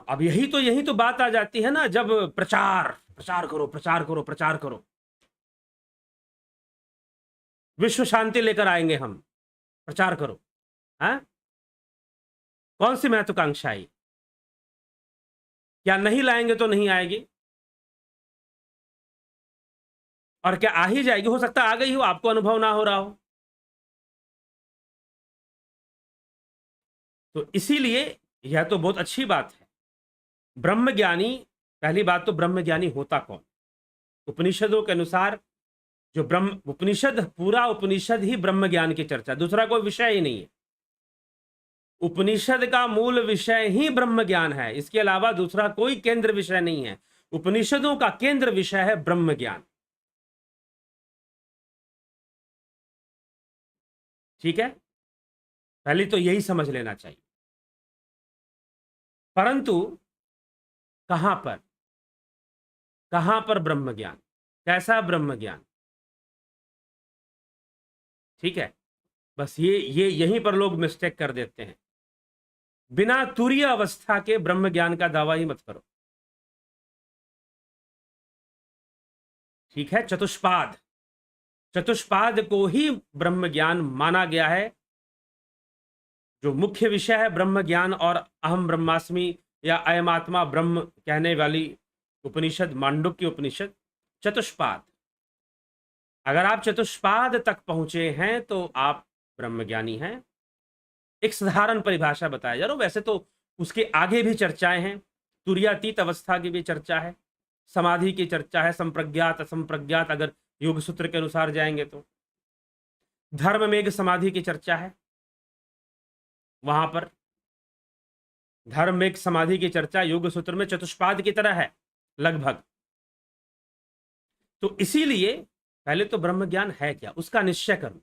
अब यही तो बात आ जाती है ना, जब प्रचार प्रचार करो, प्रचार करो, प्रचार करो, विश्व शांति लेकर आएंगे हम, प्रचार करो। हैं, कौन सी महत्वाकांक्षा आई? क्या नहीं लाएंगे तो नहीं आएगी? और क्या आ ही जाएगी? हो सकता है आ गई हो, आपको अनुभव ना हो रहा हो। तो इसीलिए यह तो बहुत अच्छी बात है। ब्रह्म ज्ञानी, पहली बात तो ब्रह्म ज्ञानी होता कौन? उपनिषदों के अनुसार जो ब्रह्म उपनिषद, पूरा उपनिषद ही ब्रह्म ज्ञान की चर्चा, दूसरा कोई विषय ही नहीं है। उपनिषद का मूल विषय ही ब्रह्म ज्ञान है, इसके अलावा दूसरा कोई केंद्र विषय नहीं है। उपनिषदों का केंद्र विषय है ब्रह्म ज्ञान। ठीक है, पहले तो यही समझ लेना चाहिए। परंतु कहां पर, कहां पर ब्रह्म ज्ञान, कैसा ब्रह्म ज्ञान? ठीक है, बस ये यहीं पर लोग मिस्टेक कर देते हैं। बिना तुरीय अवस्था के ब्रह्म ज्ञान का दावा ही मत करो। ठीक है, चतुष्पाद, चतुष्पाद को ही ब्रह्म ज्ञान माना गया है। जो मुख्य विषय है ब्रह्म ज्ञान और अहम ब्रह्मास्मि या अयम आत्मा ब्रह्म कहने वाली उपनिषद, मांडुक्य उपनिषद, चतुष्पाद। अगर आप चतुष्पाद तक पहुंचे हैं तो आप ब्रह्मज्ञानी हैं। एक साधारण परिभाषा बताया जा रहा, वैसे तो उसके आगे भी चर्चाएं हैं। तुर्यातीत अवस्था की भी चर्चा है, समाधि की चर्चा है, संप्रज्ञात असंप्रज्ञात, अगर योग सूत्र के अनुसार जाएंगे तो धर्म मेघ समाधि की चर्चा है। वहां पर धर्म मेघ समाधि की चर्चा योग सूत्र में चतुष्पाद की तरह है लगभग। तो इसीलिए पहले तो ब्रह्म ज्ञान है क्या, उसका निश्चय करो।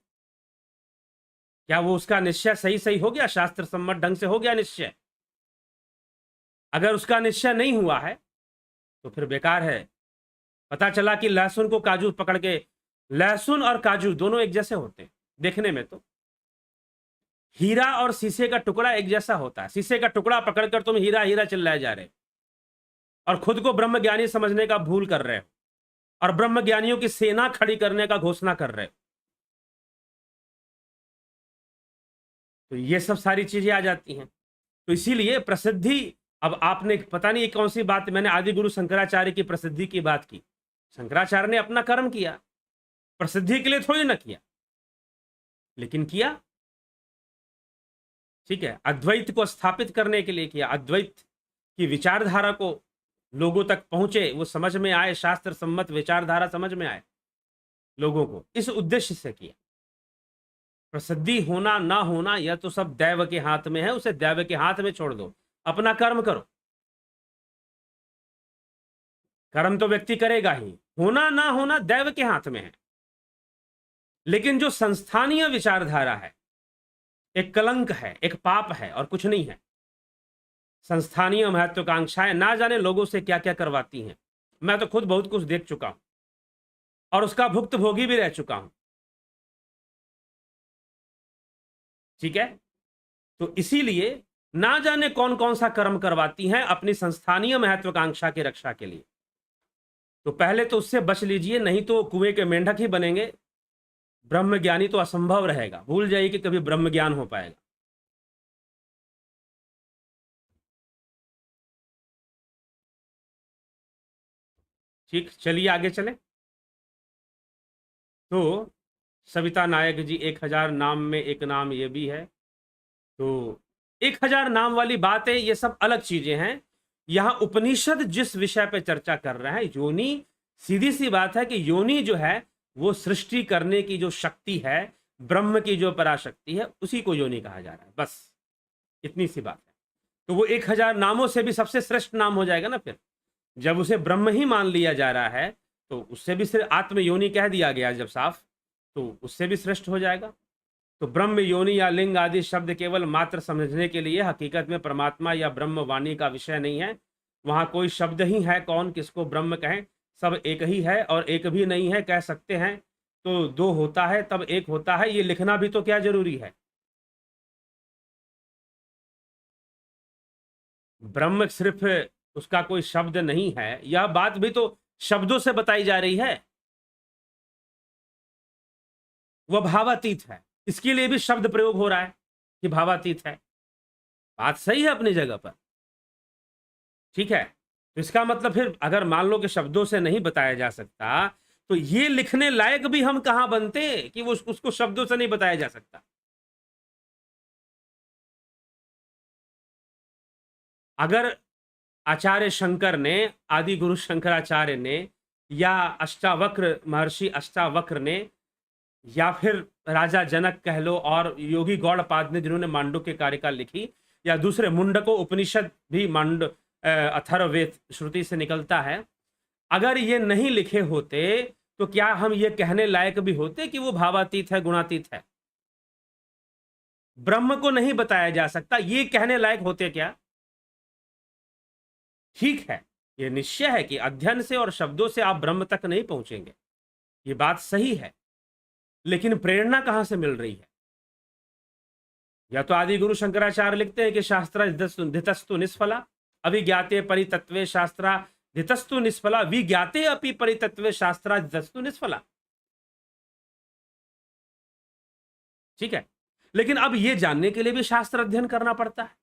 क्या वो उसका निश्चय सही सही हो गया, शास्त्र सम्मत ढंग से हो गया निश्चय? अगर उसका निश्चय नहीं हुआ है तो फिर बेकार है। पता चला कि लहसुन को काजू पकड़ के, लहसुन और काजू दोनों एक जैसे होते हैं देखने में, तो हीरा और शीशे का टुकड़ा एक जैसा होता है। शीशे का टुकड़ा पकड़कर तुम हीरा हीरा चिल्लाए जा रहे हो और खुद को ब्रह्म ज्ञानी समझने का भूल कर रहे हो और ब्रह्म ज्ञानियों की सेना खड़ी करने का घोषणा कर रहे हो। तो ये सब सारी चीजें आ जाती हैं। तो इसीलिए प्रसिद्धि, अब आपने पता नहीं कौन सी बात, मैंने आदि गुरु शंकराचार्य की प्रसिद्धि की बात की। शंकराचार्य ने अपना कर्म किया, प्रसिद्धि के लिए थोड़ी ना किया, लेकिन किया। ठीक है, अद्वैत को स्थापित करने के लिए किया, अद्वैत की विचारधारा को लोगों तक पहुंचे, वो समझ में आए, शास्त्र सम्मत विचारधारा समझ में आए लोगों को, इस उद्देश्य से किया। प्रसिद्धि होना ना होना यह तो सब दैव के हाथ में है, उसे दैव के हाथ में छोड़ दो, अपना कर्म करो। कर्म तो व्यक्ति करेगा ही, होना ना होना दैव के हाथ में है। लेकिन जो संस्थानीय विचारधारा है एक कलंक है, एक पाप है और कुछ नहीं है। संस्थानीय महत्वाकांक्षाएं ना जाने लोगों से क्या क्या करवाती हैं। मैं तो खुद बहुत कुछ देख चुका हूं और उसका भुक्तभोगी भी रह चुका हूं। ठीक है, तो इसीलिए ना जाने कौन कौन सा कर्म करवाती हैं अपनी संस्थानीय महत्वाकांक्षा की रक्षा के लिए। तो पहले तो उससे बच लीजिए, नहीं तो कुएं के मेंढक ही बनेंगे। ब्रह्म ज्ञानी तो असंभव रहेगा, भूल जाइए कि कभी ब्रह्म ज्ञान हो पाएगा। ठीक, चलिए आगे चले। तो सविता नायक जी, 1000 नाम में एक नाम ये भी है। तो 1000 नाम वाली बात है, ये सब अलग चीजें हैं। यहां उपनिषद जिस विषय पे चर्चा कर रहा है, योनि, सीधी सी बात है कि योनि जो है वो सृष्टि करने की जो शक्ति है, ब्रह्म की जो पराशक्ति है, उसी को योनि कहा जा रहा है, बस इतनी सी बात है। तो वो 1000 नामों से भी सबसे श्रेष्ठ नाम हो जाएगा ना फिर, जब उसे ब्रह्म ही मान लिया जा रहा है, तो उससे भी सिर्फ आत्म योनि कह दिया गया जब साफ, तो उससे भी श्रेष्ठ हो जाएगा। तो ब्रह्म योनि या लिंग आदि शब्द केवल मात्र समझने के लिए, हकीकत में परमात्मा या ब्रह्म वाणी का विषय नहीं है। वहां कोई शब्द ही है, कौन किसको ब्रह्म कहें, सब एक ही है, और एक भी नहीं है कह सकते हैं तो दो होता है तब एक होता है, ये लिखना भी तो क्या जरूरी है। ब्रह्म सिर्फ उसका कोई शब्द नहीं है, यह बात भी तो शब्दों से बताई जा रही है। वह भावातीत है, इसके लिए भी शब्द प्रयोग हो रहा है कि भावातीत है। बात सही है अपनी जगह पर, ठीक है। तो इसका मतलब फिर अगर मान लो कि शब्दों से नहीं बताया जा सकता, तो ये लिखने लायक भी हम कहां बनते कि वो उसको शब्दों से नहीं बताया जा सकता। अगर आचार्य शंकर ने, आदि गुरु शंकराचार्य ने, या अष्टावक्र महर्षि अष्टावक्र ने, या फिर राजा जनक कह लो, और योगी गौड़पाद ने जिन्होंने मांडुक्य कारिका लिखी, या दूसरे मुंडको उपनिषद भी अथर्ववेद श्रुति से निकलता है, अगर ये नहीं लिखे होते तो क्या हम ये कहने लायक भी होते कि वो भावातीत है, गुणातीत है। ब्रह्म को नहीं बताया जा सकता, ये कहने लायक होते क्या। ठीक है, ये निश्चय है कि अध्ययन से और शब्दों से आप ब्रह्म तक नहीं पहुंचेंगे, ये बात सही है, लेकिन प्रेरणा कहां से मिल रही है। या तो आदि गुरु शंकराचार्य लिखते हैं कि शास्त्र धितस्तु निष्फला अभिज्ञाते परितत्वे शास्त्रा धितस्तु निष्फला विज्ञाते अपि परितत्वे शास्त्रा धितस्तु निष्फला। ठीक है, लेकिन अब यह जानने के लिए भी शास्त्र अध्ययन करना पड़ता है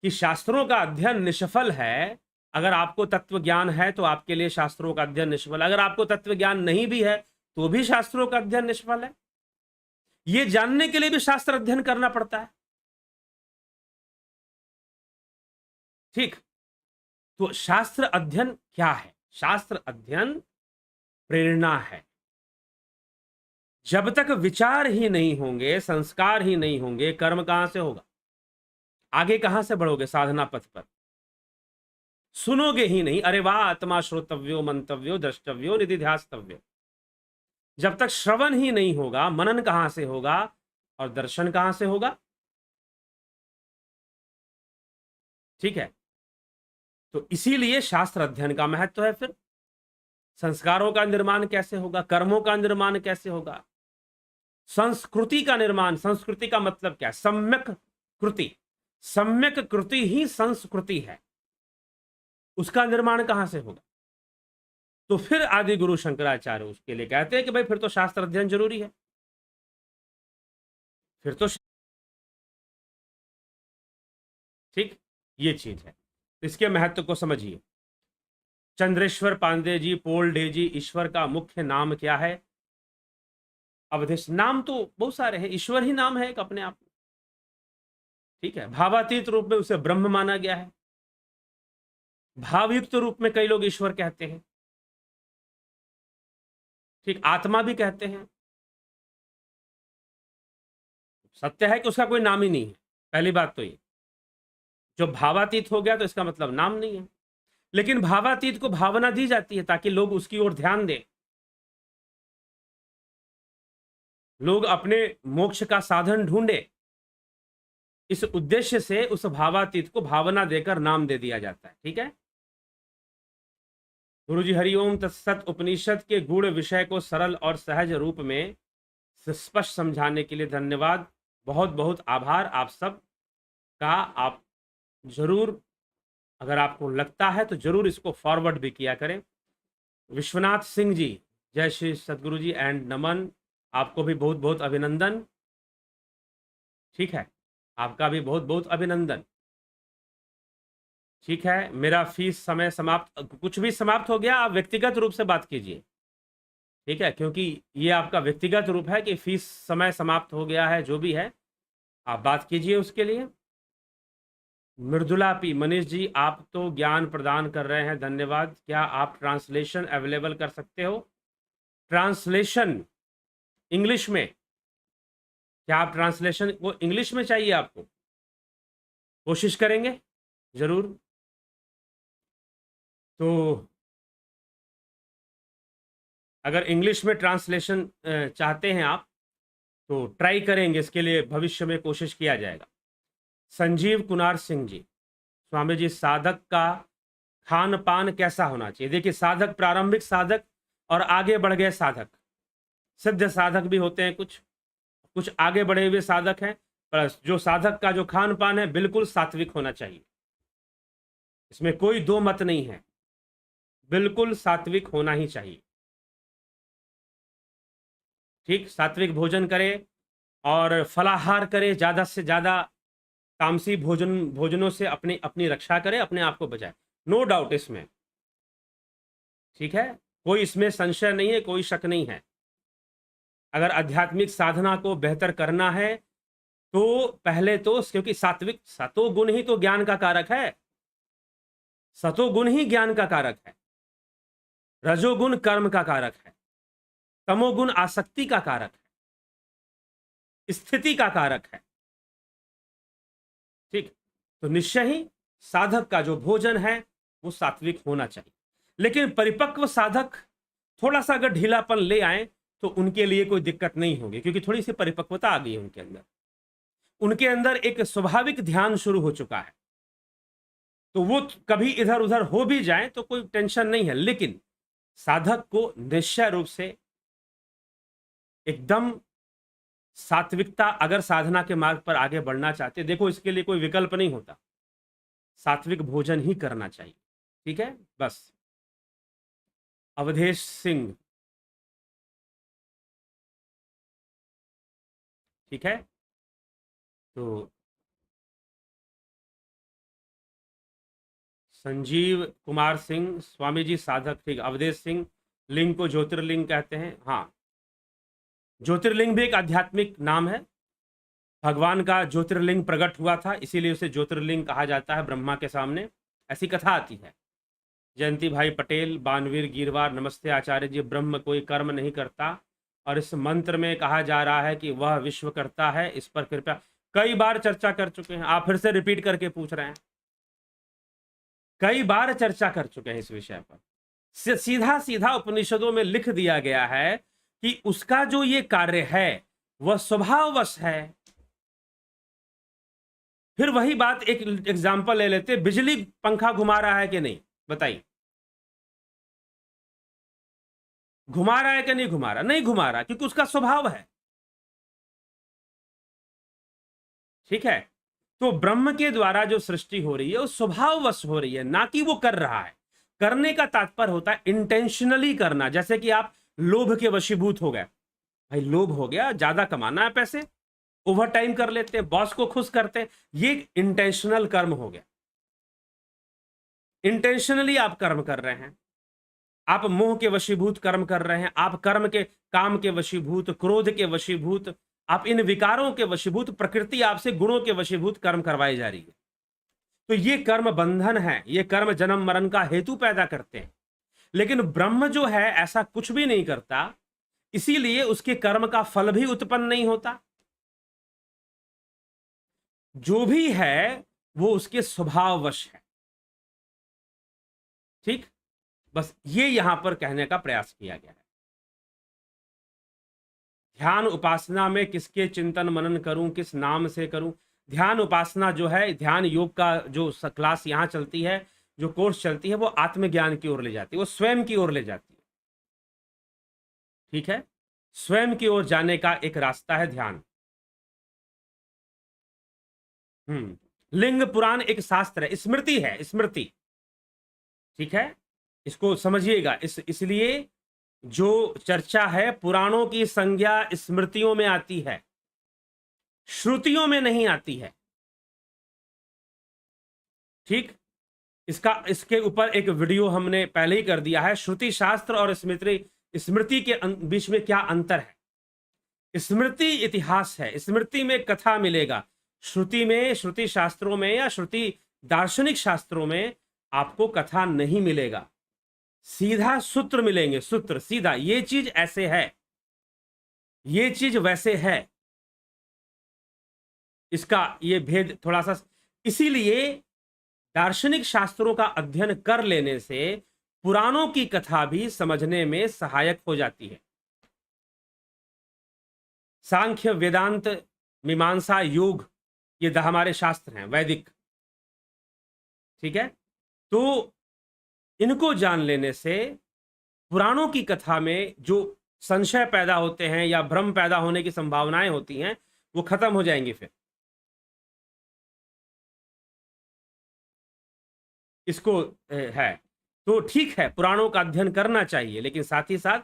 कि शास्त्रों का अध्ययन निष्फल है। अगर आपको तत्व ज्ञान है तो आपके लिए शास्त्रों का अध्ययन निष्फल, अगर आपको तत्व ज्ञान नहीं भी है तो भी शास्त्रों का अध्ययन निष्फल है। यह जानने के लिए भी शास्त्र अध्ययन करना पड़ता है। ठीक, तो शास्त्र अध्ययन क्या है। शास्त्र अध्ययन प्रेरणा है। जब तक विचार ही नहीं होंगे, संस्कार ही नहीं होंगे, कर्म कहां से होगा, आगे कहां से बढ़ोगे साधना पथ पर। सुनोगे ही नहीं, अरे वाह आत्मा श्रोतव्यो मंतव्यो द्रष्टव्यो निधिध्यास्तव्यो। जब तक श्रवण ही नहीं होगा, मनन कहां से होगा और दर्शन कहां से होगा। ठीक है, तो इसीलिए शास्त्र अध्ययन का महत्व है। फिर संस्कारों का निर्माण कैसे होगा, कर्मों का निर्माण कैसे होगा, संस्कृति का निर्माण। संस्कृति का मतलब क्या है, सम्यक कृति। सम्यक कृति ही संस्कृति है, उसका निर्माण कहां से होगा। तो फिर आदि गुरु शंकराचार्य उसके लिए कहते हैं कि भाई फिर तो शास्त्र अध्ययन जरूरी है। फिर तो ठीक, ये चीज है, तो इसके महत्व को समझिए। चंद्रेश्वर पांडे जी, पोल डे जी, ईश्वर का मुख्य नाम क्या है। अवधेश, नाम तो बहुत सारे हैं, ईश्वर ही नाम है एक अपने आप में। ठीक है, भावातीत रूप में उसे ब्रह्म माना गया है, भावयुक्त रूप में कई लोग ईश्वर कहते हैं। ठीक, आत्मा भी कहते हैं। सत्य है कि उसका कोई नाम ही नहीं है, पहली बात तो ये। जो भावातीत हो गया तो इसका मतलब नाम नहीं है, लेकिन भावातीत को भावना दी जाती है ताकि लोग उसकी ओर ध्यान दें, लोग अपने मोक्ष का साधन ढूंढे। इस उद्देश्य से उस भावातीत को भावना देकर नाम दे दिया जाता है। ठीक है, गुरु जी हरिओम तत्सत। उपनिषद के गूढ़ विषय को सरल और सहज रूप में स्पष्ट समझाने के लिए धन्यवाद, बहुत बहुत आभार आप सब का। आप जरूर अगर आपको लगता है तो जरूर इसको फॉरवर्ड भी किया करें। विश्वनाथ सिंह जी, जय श्री सदगुरु जी एंड नमन, आपको भी बहुत बहुत अभिनंदन। ठीक है, आपका भी बहुत बहुत अभिनंदन। ठीक है, मेरा फीस समय समाप्त, कुछ भी समाप्त हो गया आप व्यक्तिगत रूप से बात कीजिए। ठीक है, क्योंकि ये आपका व्यक्तिगत रूप है कि फीस समय समाप्त हो गया है, जो भी है आप बात कीजिए उसके लिए। मृदुला पी, मनीष जी आप तो ज्ञान प्रदान कर रहे हैं, धन्यवाद। क्या आप ट्रांसलेशन अवेलेबल कर सकते हो? ट्रांसलेशन इंग्लिश में? क्या आप ट्रांसलेशन वो इंग्लिश में चाहिए आपको? कोशिश करेंगे जरूर। तो अगर इंग्लिश में ट्रांसलेशन चाहते हैं आप तो ट्राई करेंगे, इसके लिए भविष्य में कोशिश किया जाएगा। संजीव कुमार सिंह जी, स्वामी जी साधक का खान पान कैसा होना चाहिए? देखिए, साधक, प्रारंभिक साधक और आगे बढ़ गए साधक, सिद्ध साधक भी होते हैं, कुछ कुछ आगे बढ़े हुए साधक हैं, पर जो साधक का जो खान पान है बिल्कुल सात्विक होना चाहिए, इसमें कोई दो मत नहीं है, बिल्कुल सात्विक होना ही चाहिए। ठीक, सात्विक भोजन करे और फलाहार करे, ज्यादा से ज्यादा तामसी भोजनों से अपनी अपनी रक्षा करे, अपने आप को बचाए, नो डाउट इसमें। ठीक है, कोई इसमें संशय नहीं है, कोई शक नहीं है। अगर आध्यात्मिक साधना को बेहतर करना है तो पहले तो, क्योंकि सात्विक, सतोगुण ही तो ज्ञान का कारक है, सतोगुण ही ज्ञान का कारक है, रजोगुण कर्म का कारक है, तमोगुण आसक्ति का कारक है, स्थिति का कारक है। ठीक, तो निश्चय ही साधक का जो भोजन है वो सात्विक होना चाहिए। लेकिन परिपक्व साधक थोड़ा सा अगर ढीलापन ले आए तो उनके लिए कोई दिक्कत नहीं होगी, क्योंकि थोड़ी सी परिपक्वता आ गई है उनके अंदर, उनके अंदर एक स्वाभाविक ध्यान शुरू हो चुका है, तो वो कभी इधर उधर हो भी जाए तो कोई टेंशन नहीं है। लेकिन साधक को निश्चय रूप से एकदम सात्विकता, अगर साधना के मार्ग पर आगे बढ़ना चाहते, देखो इसके लिए कोई विकल्प नहीं होता, सात्विक भोजन ही करना चाहिए। ठीक है, बस। अवधेश सिंह, ठीक है, तो संजीव कुमार सिंह, स्वामी जी साधक, ठीक। अवधेश सिंह, लिंग को ज्योतिर्लिंग कहते हैं। हाँ, ज्योतिर्लिंग भी एक आध्यात्मिक नाम है, भगवान का ज्योतिर्लिंग प्रकट हुआ था, इसीलिए उसे ज्योतिर्लिंग कहा जाता है ब्रह्मा के सामने, ऐसी कथा आती है। जयंती भाई पटेल, बानवीर गिरवार, नमस्ते आचार्य जी। ब्रह्म कोई कर्म नहीं करता और इस मंत्र में कहा जा रहा है कि वह विश्व करता है, इस पर कृपया, कई बार चर्चा कर चुके हैं, आप फिर से रिपीट करके पूछ रहे हैं, कई बार चर्चा कर चुके हैं इस विषय पर। सीधा सीधा उपनिषदों में लिख दिया गया है कि उसका जो ये कार्य है वह स्वभाववश है। फिर वही बात, एक एग्जाम्पल ले लेते, बिजली पंखा घुमा रहा है कि नहीं, बताइए, घुमा रहा है कि नहीं घुमा रहा? नहीं घुमा रहा, क्योंकि उसका स्वभाव है। ठीक है, तो ब्रह्म के द्वारा जो सृष्टि हो रही है वो स्वभाववश हो रही है, ना कि वो कर रहा है। करने का तात्पर्य होता है इंटेंशनली करना। जैसे कि आप लोभ के वशीभूत हो गए, भाई लोभ हो गया, ज्यादा कमाना है पैसे, ओवर टाइम कर लेते हैं, बॉस को खुश करते हैं, ये इंटेंशनल कर्म हो गया। इंटेंशनली आप कर्म कर रहे हैं, आप मोह के वशीभूत कर्म कर रहे हैं, आप कर्म के, काम के वशीभूत, क्रोध के वशीभूत, आप इन विकारों के वशीभूत, प्रकृति आपसे गुणों के वशीभूत कर्म करवाई जा रही है। तो ये कर्म बंधन है, ये कर्म जन्म मरण का हेतु पैदा करते हैं। लेकिन ब्रह्म जो है ऐसा कुछ भी नहीं करता, इसीलिए उसके कर्म का फल भी उत्पन्न नहीं होता। जो भी है वो उसके स्वभाववश है। ठीक, बस ये यहां पर कहने का प्रयास किया गया है। ध्यान उपासना में किसके चिंतन मनन करूं, किस नाम से करूं? ध्यान उपासना जो है, ध्यान योग का जो क्लास यहां चलती है, जो कोर्स चलती है, वो आत्मज्ञान की ओर ले जाती है, वो स्वयं की ओर ले जाती है। ठीक है, स्वयं की ओर जाने का एक रास्ता है ध्यान। लिंग पुराण एक शास्त्र है, स्मृति है, स्मृति, ठीक है, इसको समझिएगा। इसलिए जो चर्चा है पुराणों की संज्ञा स्मृतियों में आती है, श्रुतियों में नहीं आती है, ठीक। इसके ऊपर एक वीडियो हमने पहले ही कर दिया है, श्रुति शास्त्र और स्मृति के बीच में क्या अंतर है। स्मृति इतिहास है, स्मृति में कथा मिलेगा, श्रुति में, श्रुति शास्त्रों में या श्रुति दार्शनिक शास्त्रों में आपको कथा नहीं मिलेगा, सीधा सूत्र मिलेंगे, सूत्र सीधा, ये चीज ऐसे है, ये चीज वैसे है, इसका ये भेद थोड़ा सा। इसीलिए दार्शनिक शास्त्रों का अध्ययन कर लेने से पुराणों की कथा भी समझने में सहायक हो जाती है। सांख्य, वेदांत, मीमांसा, योग, ये हमारे शास्त्र हैं वैदिक, ठीक है। तो इनको जान लेने से पुराणों की कथा में जो संशय पैदा होते हैं या भ्रम पैदा होने की संभावनाएं होती हैं वो खत्म हो जाएंगी। फिर इसको है तो ठीक है, पुराणों का अध्ययन करना चाहिए, लेकिन साथ ही साथ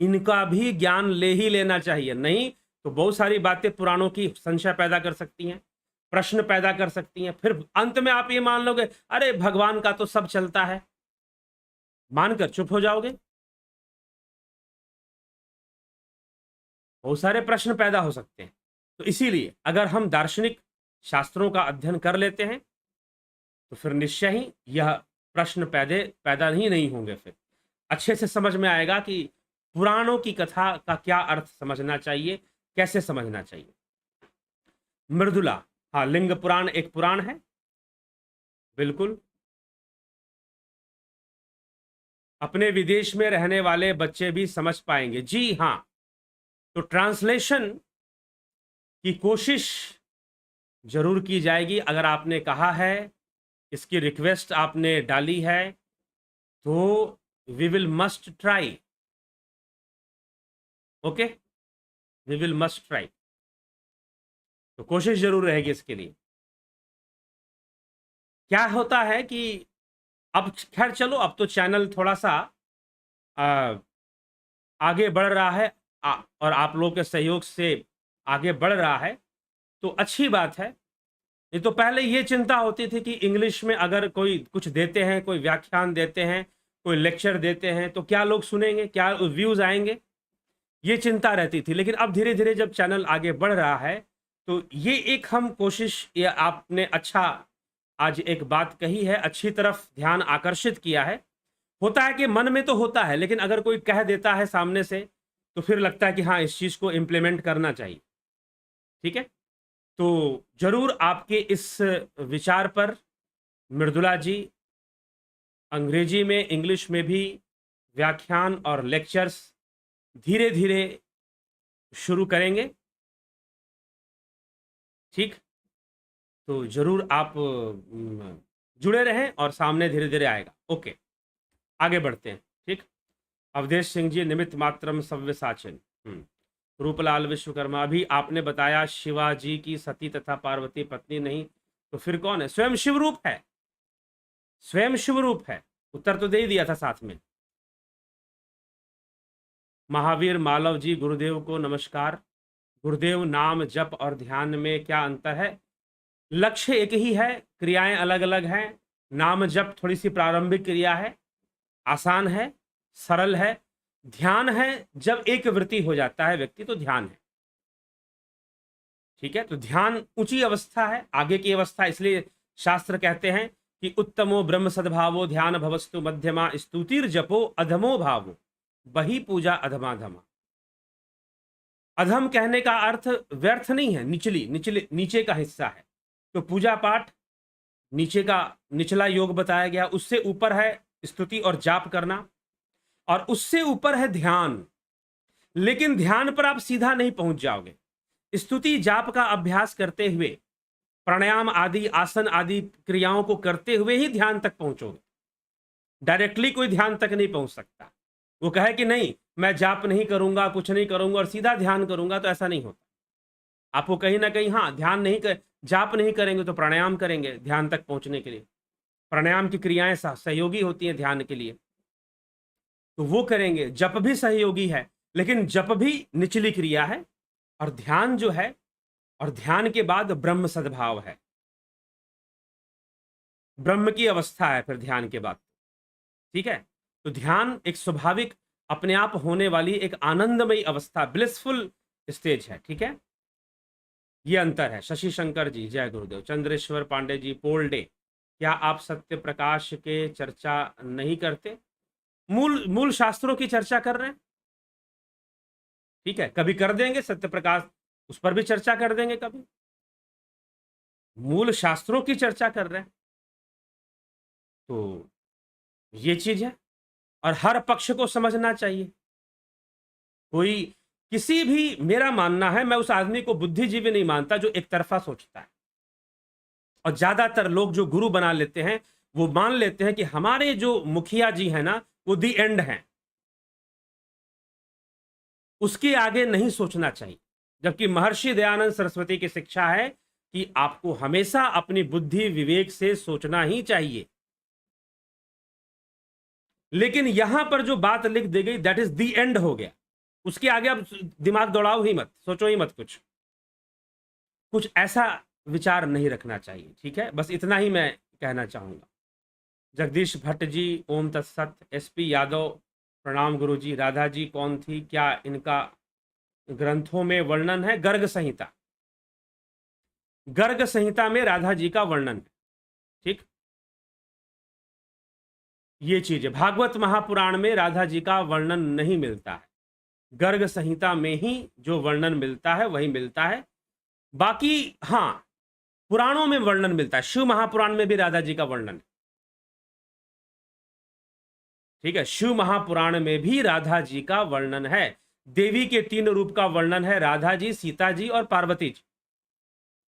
इनका भी ज्ञान ले ही लेना चाहिए, नहीं तो बहुत सारी बातें पुराणों की संशय पैदा कर सकती हैं, प्रश्न पैदा कर सकती हैं, फिर अंत में आप ये मान लोगे अरे भगवान का तो सब चलता है, मानकर चुप हो जाओगे, बहुत सारे प्रश्न पैदा हो सकते हैं। तो इसीलिए अगर हम दार्शनिक शास्त्रों का अध्ययन कर लेते हैं तो फिर निश्चय ही यह प्रश्न पैदा ही नहीं होंगे, फिर अच्छे से समझ में आएगा कि पुराणों की कथा का क्या अर्थ समझना चाहिए, कैसे समझना चाहिए। मृदुला, हाँ, लिंग पुराण एक पुराण है, बिल्कुल। अपने विदेश में रहने वाले बच्चे भी समझ पाएंगे, जी हाँ। तो ट्रांसलेशन की कोशिश जरूर की जाएगी। अगर आपने कहा है, इसकी रिक्वेस्ट आपने डाली है, तो we will must try, okay, we will must try. तो कोशिश जरूर रहेगी इसके लिए। क्या होता है कि अब खैर चलो, अब तो चैनल थोड़ा सा आगे बढ़ रहा है और आप लोगों के सहयोग से आगे बढ़ रहा है, तो अच्छी बात है। नहीं तो पहले ये चिंता होती थी कि इंग्लिश में अगर कोई कुछ देते हैं, कोई व्याख्यान देते हैं, कोई लेक्चर देते हैं, तो क्या लोग सुनेंगे, क्या व्यूज आएंगे, ये चिंता रहती थी। लेकिन अब धीरे धीरे जब चैनल आगे बढ़ रहा है तो ये एक हम कोशिश, ये आपने अच्छा आज एक बात कही है, अच्छी तरफ ध्यान आकर्षित किया है। होता है कि मन में तो होता है, लेकिन अगर कोई कह देता है सामने से तो फिर लगता है कि हाँ, इस चीज को इम्प्लीमेंट करना चाहिए, ठीक है। तो जरूर आपके इस विचार पर मृदुला जी अंग्रेजी में, इंग्लिश में भी व्याख्यान और लेक्चर्स धीरे धीरे शुरू करेंगे, ठीक। तो जरूर आप जुड़े रहें और सामने धीरे धीरे आएगा, ओके। आगे बढ़ते हैं, ठीक। अवधेश सिंह जी, निमित्त मात्रम सव्यसाचिन, रूपलाल विश्वकर्मा, अभी आपने बताया शिवाजी की सती तथा पार्वती पत्नी नहीं, तो फिर कौन है? स्वयं शिवरूप है, स्वयं शिवरूप है, उत्तर तो दे ही दिया था साथ में। महावीर मालव जी, गुरुदेव को नमस्कार। गुरुदेव, नाम जप और ध्यान में क्या अंतर है? लक्ष्य एक ही है, क्रियाएं अलग अलग हैं। नाम जप थोड़ी सी प्रारंभिक क्रिया है, आसान है, सरल है। ध्यान है जब एक वृत्ति हो जाता है व्यक्ति, तो ध्यान है, ठीक है। तो ध्यान ऊंची अवस्था है, आगे की अवस्था, इसलिए शास्त्र कहते हैं कि उत्तमो ब्रह्म सद्भावो ध्यान भवस्तु मध्यमा स्तुतिर जपो अधमो भावो बही पूजा अधमाधमा। अधम कहने का अर्थ व्यर्थ नहीं है, नीचे का हिस्सा है। तो पूजा पाठ नीचे का निचला योग बताया गया, उससे ऊपर है स्तुति और जाप करना, और उससे ऊपर है ध्यान। लेकिन ध्यान पर आप सीधा नहीं पहुंच जाओगे, स्तुति जाप का अभ्यास करते हुए, प्राणायाम आदि, आसन आदि क्रियाओं को करते हुए ही ध्यान तक पहुंचोगे। डायरेक्टली कोई ध्यान तक नहीं पहुंच सकता। वो कहे कि नहीं मैं जाप नहीं करूंगा, कुछ नहीं करूंगा और सीधा ध्यान करूंगा, तो ऐसा नहीं होता। आपको कहीं ना कहीं, हाँ, ध्यान नहीं कर, जाप नहीं करेंगे तो प्राणायाम करेंगे ध्यान तक पहुंचने के लिए। प्राणायाम की क्रियाएं सहयोगी होती हैं ध्यान के लिए, तो वो करेंगे। जप भी सहयोगी है, लेकिन जप भी निचली क्रिया है, और ध्यान जो है, और ध्यान के बाद ब्रह्म सद्भाव है, ब्रह्म की अवस्था है फिर ध्यान के बाद। ठीक है, तो ध्यान एक स्वाभाविक अपने आप होने वाली एक आनंदमयी अवस्था, ब्लिसफुल स्टेज है। ठीक है, ये अंतर है। शशि शंकर जी, जय गुरुदेव। चंद्रेश्वर पांडे जी, पोल डे, क्या आप सत्य प्रकाश के चर्चा नहीं करते? मूल मूल शास्त्रों की चर्चा कर रहे हैं। ठीक है, कभी कर देंगे सत्य प्रकाश, उस पर भी चर्चा कर देंगे कभी। मूल शास्त्रों की चर्चा कर रहे हैं, तो ये चीज है। और हर पक्ष को समझना चाहिए। कोई किसी भी, मेरा मानना है, मैं उस आदमी को बुद्धिजीवी नहीं मानता जो एक तरफा सोचता है। और ज्यादातर लोग जो गुरु बना लेते हैं, वो मान लेते हैं कि हमारे जो मुखिया जी हैं ना, वो दी एंड हैं, उसके आगे नहीं सोचना चाहिए। जबकि महर्षि दयानंद सरस्वती की शिक्षा है कि आपको हमेशा अपनी बुद्धि विवेक से सोचना ही चाहिए। लेकिन यहां पर जो बात लिख दी गई, दैट इज दी एंड हो गया। उसके आगे अब दिमाग दौड़ाओ ही मत, सोचो ही मत, कुछ ऐसा विचार नहीं रखना चाहिए। ठीक है, बस इतना ही मैं कहना चाहूंगा। जगदीश भट्ट जी, ओम तत्सत। एसपी यादव, प्रणाम गुरु जी। राधा जी कौन थी, क्या इनका ग्रंथों में वर्णन है? गर्ग संहिता, गर्ग संहिता में राधा जी का वर्णन है। ठीक, ये चीज है। भागवत महापुराण में राधा जी का वर्णन नहीं मिलता है, गर्ग संहिता में ही जो वर्णन मिलता है वही मिलता है। बाकी हाँ, पुराणों में वर्णन मिलता है, शिव महापुराण में भी राधा जी का वर्णन है। ठीक है, शिव महापुराण में भी राधा जी का वर्णन है। देवी के 3 रूप का वर्णन है, राधा जी, सीता जी और पार्वती जी।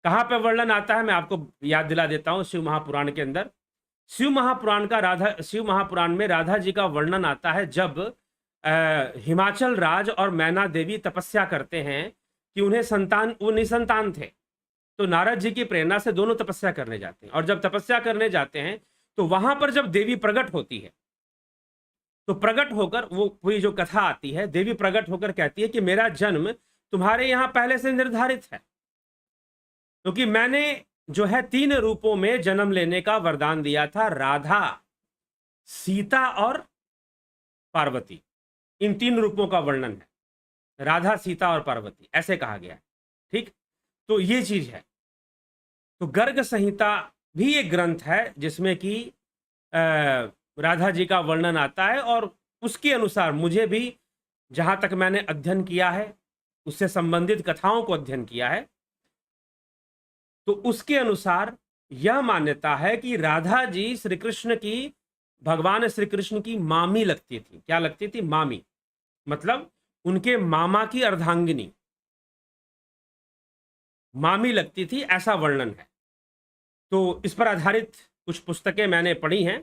कहां पर वर्णन आता है मैं आपको याद दिला देता हूं। शिव महापुराण के अंदर, शिव महापुराण में राधा जी का वर्णन आता है जब हिमाचल राज और मैना देवी तपस्या करते हैं कि उन्हें संतान, वो निसंतान थे, तो नारद जी की प्रेरणा से दोनों तपस्या करने जाते हैं। और जब तपस्या करने जाते हैं तो वहां पर जब देवी प्रकट होती है, तो प्रकट होकर वो पूरी जो कथा आती है, देवी प्रकट होकर कहती है कि मेरा जन्म तुम्हारे यहां पहले से निर्धारित है, क्योंकि मैंने जो है 3 रूपों में जन्म लेने का वरदान दिया था, राधा, सीता और पार्वती। इन 3 रूपों का वर्णन है, राधा, सीता और पार्वती, ऐसे कहा गया है। ठीक, तो ये चीज है। तो गर्ग संहिता भी एक ग्रंथ है जिसमें कि राधा जी का वर्णन आता है, और उसके अनुसार मुझे भी, जहां तक मैंने अध्ययन किया है, उससे संबंधित कथाओं को अध्ययन किया है, तो उसके अनुसार यह मान्यता है कि राधा जी श्री कृष्ण की, भगवान श्री कृष्ण की मामी लगती थी। क्या लगती थी? मामी, मतलब उनके मामा की अर्धांगिनी, मामी लगती थी, ऐसा वर्णन है। तो इस पर आधारित कुछ पुस्तकें मैंने पढ़ी हैं।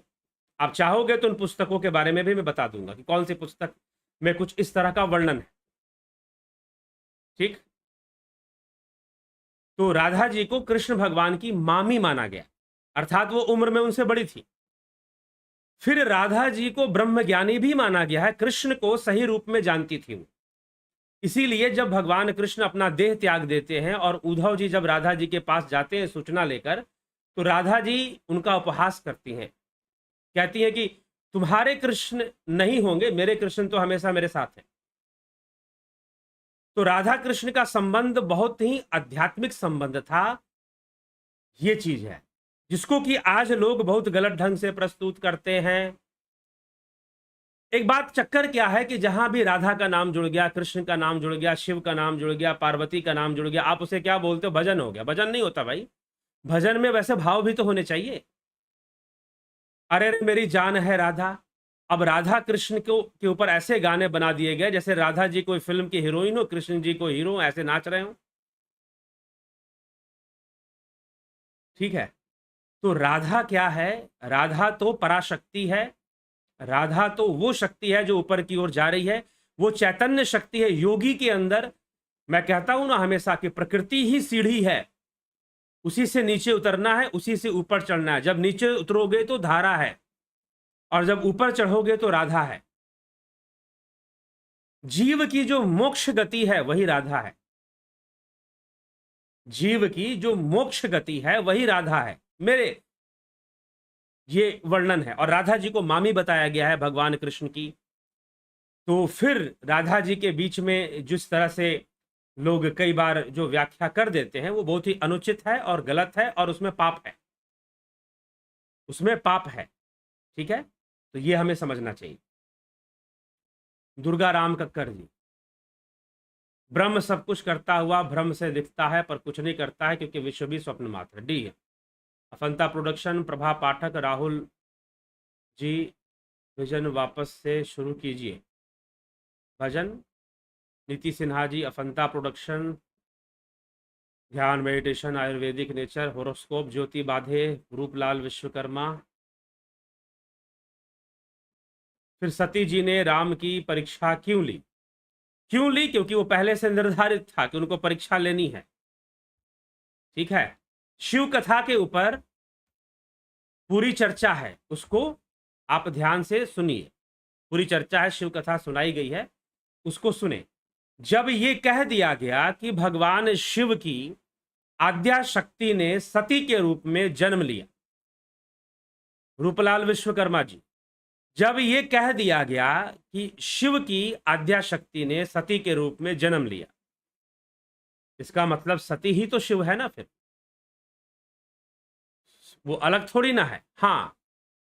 आप चाहोगे तो उन पुस्तकों के बारे में भी मैं बता दूंगा कि कौन सी पुस्तक में कुछ इस तरह का वर्णन है। ठीक, तो राधा जी को कृष्ण भगवान की मामी माना गया, अर्थात वो उम्र में उनसे बड़ी थी। फिर राधा जी को ब्रह्मज्ञानी भी माना गया है, कृष्ण को सही रूप में जानती थी वो। इसीलिए जब भगवान कृष्ण अपना देह त्याग देते हैं और उद्धव जी जब राधा जी के पास जाते हैं सूचना लेकर, तो राधा जी उनका उपहास करती हैं, कहती हैं कि तुम्हारे कृष्ण नहीं होंगे, मेरे कृष्ण तो हमेशा मेरे साथ हैं। तो राधा कृष्ण का संबंध बहुत ही आध्यात्मिक संबंध था। ये चीज है जिसको कि आज लोग बहुत गलत ढंग से प्रस्तुत करते हैं। एक बात, चक्कर क्या है कि जहां भी राधा का नाम जुड़ गया, कृष्ण का नाम जुड़ गया, शिव का नाम जुड़ गया, पार्वती का नाम जुड़ गया, आप उसे क्या बोलते हो? भजन हो गया। भजन नहीं होता भाई, भजन में वैसे भाव भी तो होने चाहिए। अरे मेरी जान है राधा, अब राधा कृष्ण को के ऊपर ऐसे गाने बना दिए गए जैसे राधा जी कोई फिल्म की हीरोइन हो, कृष्ण जी को हीरो, ऐसे नाच रहे हो। ठीक है, तो राधा क्या है? राधा तो पराशक्ति है, राधा तो वो शक्ति है जो ऊपर की ओर जा रही है, वो चैतन्य शक्ति है। योगी के अंदर मैं कहता हूं ना हमेशा कि प्रकृति ही सीढ़ी है, उसी से नीचे उतरना है, उसी से ऊपर चढ़ना है। जब नीचे उतरोगे तो धारा है, और जब ऊपर चढ़ोगे तो राधा है। जीव की जो मोक्ष गति है वही राधा है, जीव की जो मोक्ष गति है वही राधा है। मेरे ये वर्णन है, और राधा जी को मामी बताया गया है भगवान कृष्ण की। तो फिर राधा जी के बीच में जिस तरह से लोग कई बार जो व्याख्या कर देते हैं वो बहुत ही अनुचित है और गलत है, और उसमें पाप है, उसमें पाप है। ठीक है, तो ये हमें समझना चाहिए। दुर्गा राम कक्कर जी, ब्रह्म सब कुछ करता हुआ भ्रम से दिखता है पर कुछ नहीं करता है क्योंकि विश्व भी स्वप्न मात्र। डी है अफंता प्रोडक्शन, प्रभा पाठक, राहुल जी विजन वापस से शुरू कीजिए भजन। नीति सिन्हा जी, अफंता प्रोडक्शन, ध्यान मेडिटेशन आयुर्वेदिक नेचर होरोस्कोप, ज्योति बाधे, रूपलाल विश्वकर्मा। फिर सती जी ने राम की परीक्षा क्यों ली? क्यों ली? क्योंकि वो पहले से निर्धारित था कि उनको परीक्षा लेनी है। ठीक है, शिव कथा के ऊपर पूरी चर्चा है, उसको आप ध्यान से सुनिए। पूरी चर्चा है, शिव कथा सुनाई गई है, उसको सुने। जब ये कह दिया गया कि भगवान शिव की आद्या शक्ति ने सती के रूप में जन्म लिया, रूपलाल विश्वकर्मा जी, जब ये कह दिया गया कि शिव की आद्या शक्ति ने सती के रूप में जन्म लिया, इसका मतलब सती ही तो शिव है ना, फिर वो अलग थोड़ी ना है। हां,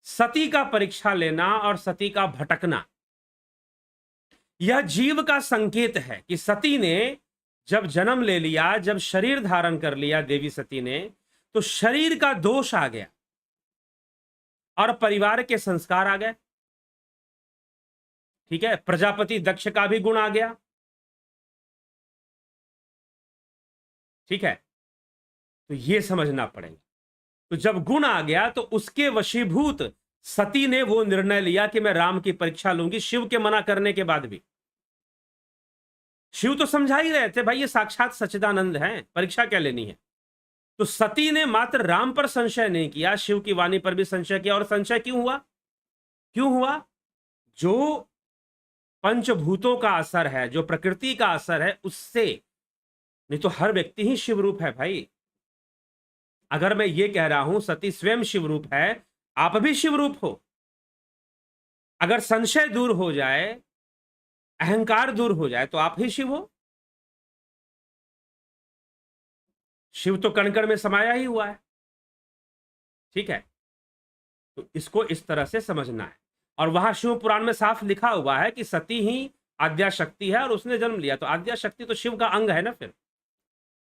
सती का परीक्षा लेना और सती का भटकना यह जीव का संकेत है कि सती ने जब जन्म ले लिया, जब शरीर धारण कर लिया देवी सती ने, तो शरीर का दोष आ गया और परिवार के संस्कार आ गए। ठीक है, प्रजापति दक्ष का भी गुण आ गया। ठीक है, तो यह समझना पड़ेगा। तो जब गुण आ गया तो उसके वशीभूत सती ने वो निर्णय लिया कि मैं राम की परीक्षा लूंगी, शिव के मना करने के बाद भी। शिव तो समझा ही रहे थे, भाई ये साक्षात सच्चिदानंद हैं, परीक्षा क्या लेनी है। तो सती ने मात्र राम पर संशय नहीं किया, शिव की वाणी पर भी संशय किया। और संशय क्यों हुआ? क्यों हुआ? जो पंचभूतों का असर है, जो प्रकृति का असर है, उससे। नहीं तो हर व्यक्ति ही शिव रूप है भाई। अगर मैं ये कह रहा हूं सती स्वयं शिव रूप है, आप भी शिव रूप हो। अगर संशय दूर हो जाए, अहंकार दूर हो जाए, तो आप ही शिव हो। शिव तो कण कण में समाया ही हुआ है। ठीक है, तो इसको इस तरह से समझना है। और वहां शिव पुराण में साफ लिखा हुआ है कि सती ही आद्या शक्ति है और उसने जन्म लिया, तो आद्या शक्ति तो शिव का अंग है ना फिर।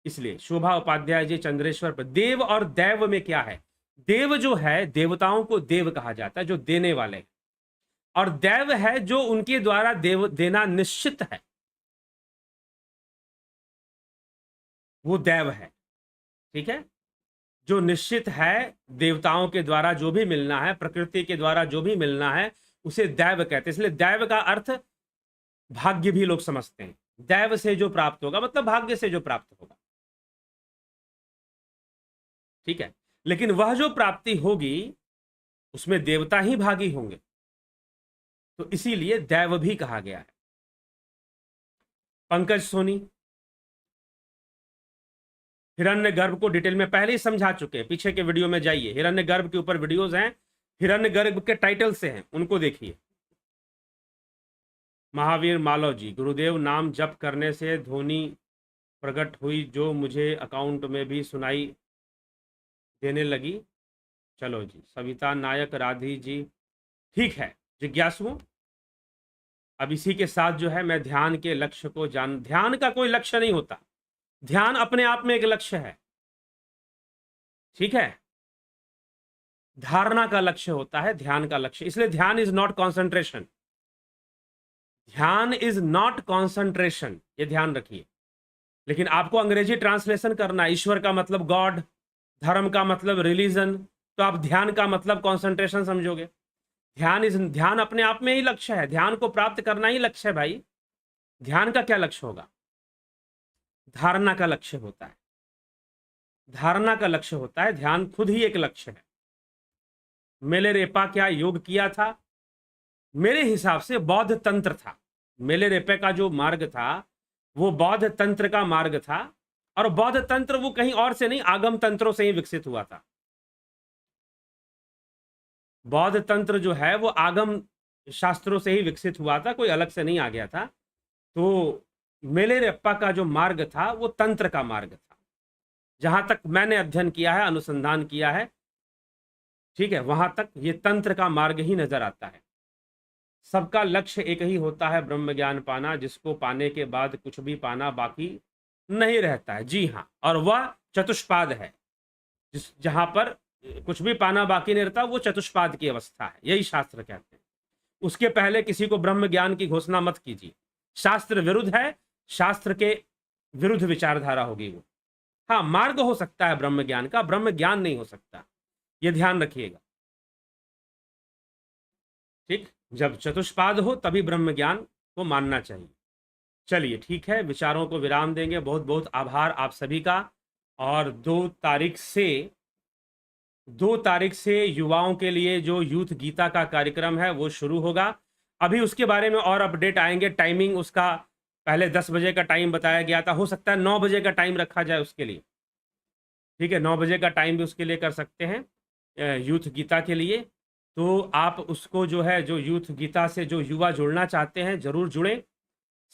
इसलिए शोभा उपाध्याय जी, चंद्रेश्वर पर, देव और दैव में क्या है? देव जो है, देवताओं को देव कहा जाता है, जो देने वाले, और दैव है जो उनके द्वारा देव देना निश्चित है, वो दैव है। ठीक है, जो निश्चित है, देवताओं के द्वारा जो भी मिलना है, प्रकृति के द्वारा जो भी मिलना है, उसे दैव कहते हैं। इसलिए दैव का अर्थ भाग्य भी लोग समझते हैं। दैव से जो प्राप्त होगा मतलब भाग्य से जो प्राप्त होगा। ठीक है, लेकिन वह जो प्राप्ति होगी उसमें देवता ही भागी होंगे, तो इसीलिए दैव भी कहा गया है। पंकज सोनी, हिरण्यगर्भ को डिटेल में पहले ही समझा चुके हैं, पीछे के वीडियो में जाइए, हिरण्यगर्भ के ऊपर वीडियोस हैं, हिरण्यगर्भ के टाइटल से हैं, उनको देखिए। महावीर मालव जी, गुरुदेव नाम जप करने से ध्वनि प्रकट हुई जो मुझे अकाउंट में भी सुनाई देने लगी। चलो जी, सविता नायक, राधी जी, ठीक है जिज्ञासुओं। अब इसी के साथ जो है मैं ध्यान के लक्ष्य को ध्यान का कोई लक्ष्य नहीं होता, ध्यान अपने आप में एक लक्ष्य है। ठीक है, धारणा का लक्ष्य होता है ध्यान का लक्ष्य। इसलिए ध्यान इज नॉट कॉन्सेंट्रेशन, ध्यान इज नॉट कॉन्सेंट्रेशन, ये ध्यान रखिए। लेकिन आपको अंग्रेजी ट्रांसलेशन करना, ईश्वर का मतलब गॉड, धर्म का मतलब रिलीजन, तो आप ध्यान का मतलब कॉन्सेंट्रेशन समझोगे। ध्यान अपने आप में ही लक्ष्य है, ध्यान को प्राप्त करना ही लक्ष्य है भाई। ध्यान का क्या लक्ष्य होगा? धारणा का लक्ष्य होता है। धारणा का लक्ष्य होता है, ध्यान खुद ही एक लक्ष्य है। मिलेरेपा क्या योग किया था? मेरे हिसाब से बौद्ध तंत्र था। मिलेरेपा का जो मार्ग था वो बौद्ध तंत्र का मार्ग था, और बौद्ध तंत्र वो कहीं और से नहीं, आगम तंत्रों से ही विकसित हुआ था। बौद्ध तंत्र जो है वो आगम शास्त्रों से ही विकसित हुआ था, कोई अलग से नहीं आ गया था। तो मिलेरेपा का जो मार्ग था वो तंत्र का मार्ग था, जहां तक मैंने अध्ययन किया है, अनुसंधान किया है, ठीक है, वहां तक ये तंत्र का मार्ग ही नजर आता है। सबका लक्ष्य एक ही होता है, ब्रह्म ज्ञान पाना, जिसको पाने के बाद कुछ भी पाना बाकी नहीं रहता है। जी हाँ, और वह चतुष्पाद है, जहां पर कुछ भी पाना बाकी नहीं रहता, वो चतुष्पाद की अवस्था है, यही शास्त्र कहते हैं। उसके पहले किसी को ब्रह्म ज्ञान की घोषणा मत कीजिए, शास्त्र विरुद्ध है, शास्त्र के विरुद्ध विचारधारा होगी वो। हाँ, मार्ग हो सकता है ब्रह्म ज्ञान का, ब्रह्म ज्ञान नहीं हो सकता, ये ध्यान रखिएगा। ठीक, जब चतुष्पाद हो तभी ब्रह्म ज्ञान को मानना चाहिए। चलिए ठीक है, विचारों को विराम देंगे। बहुत बहुत आभार आप सभी का। और 2 तारीख से युवाओं के लिए जो यूथ गीता का कार्यक्रम है वो शुरू होगा। अभी उसके बारे में और अपडेट आएंगे। टाइमिंग उसका पहले 10 बजे का टाइम बताया गया था, हो सकता है 9 बजे का टाइम रखा जाए उसके लिए। ठीक है, 9 बजे का टाइम भी उसके लिए कर सकते हैं यूथ गीता के लिए। तो आप उसको जो है, जो यूथ गीता से जो युवा जुड़ना चाहते हैं जरूर जुड़ें,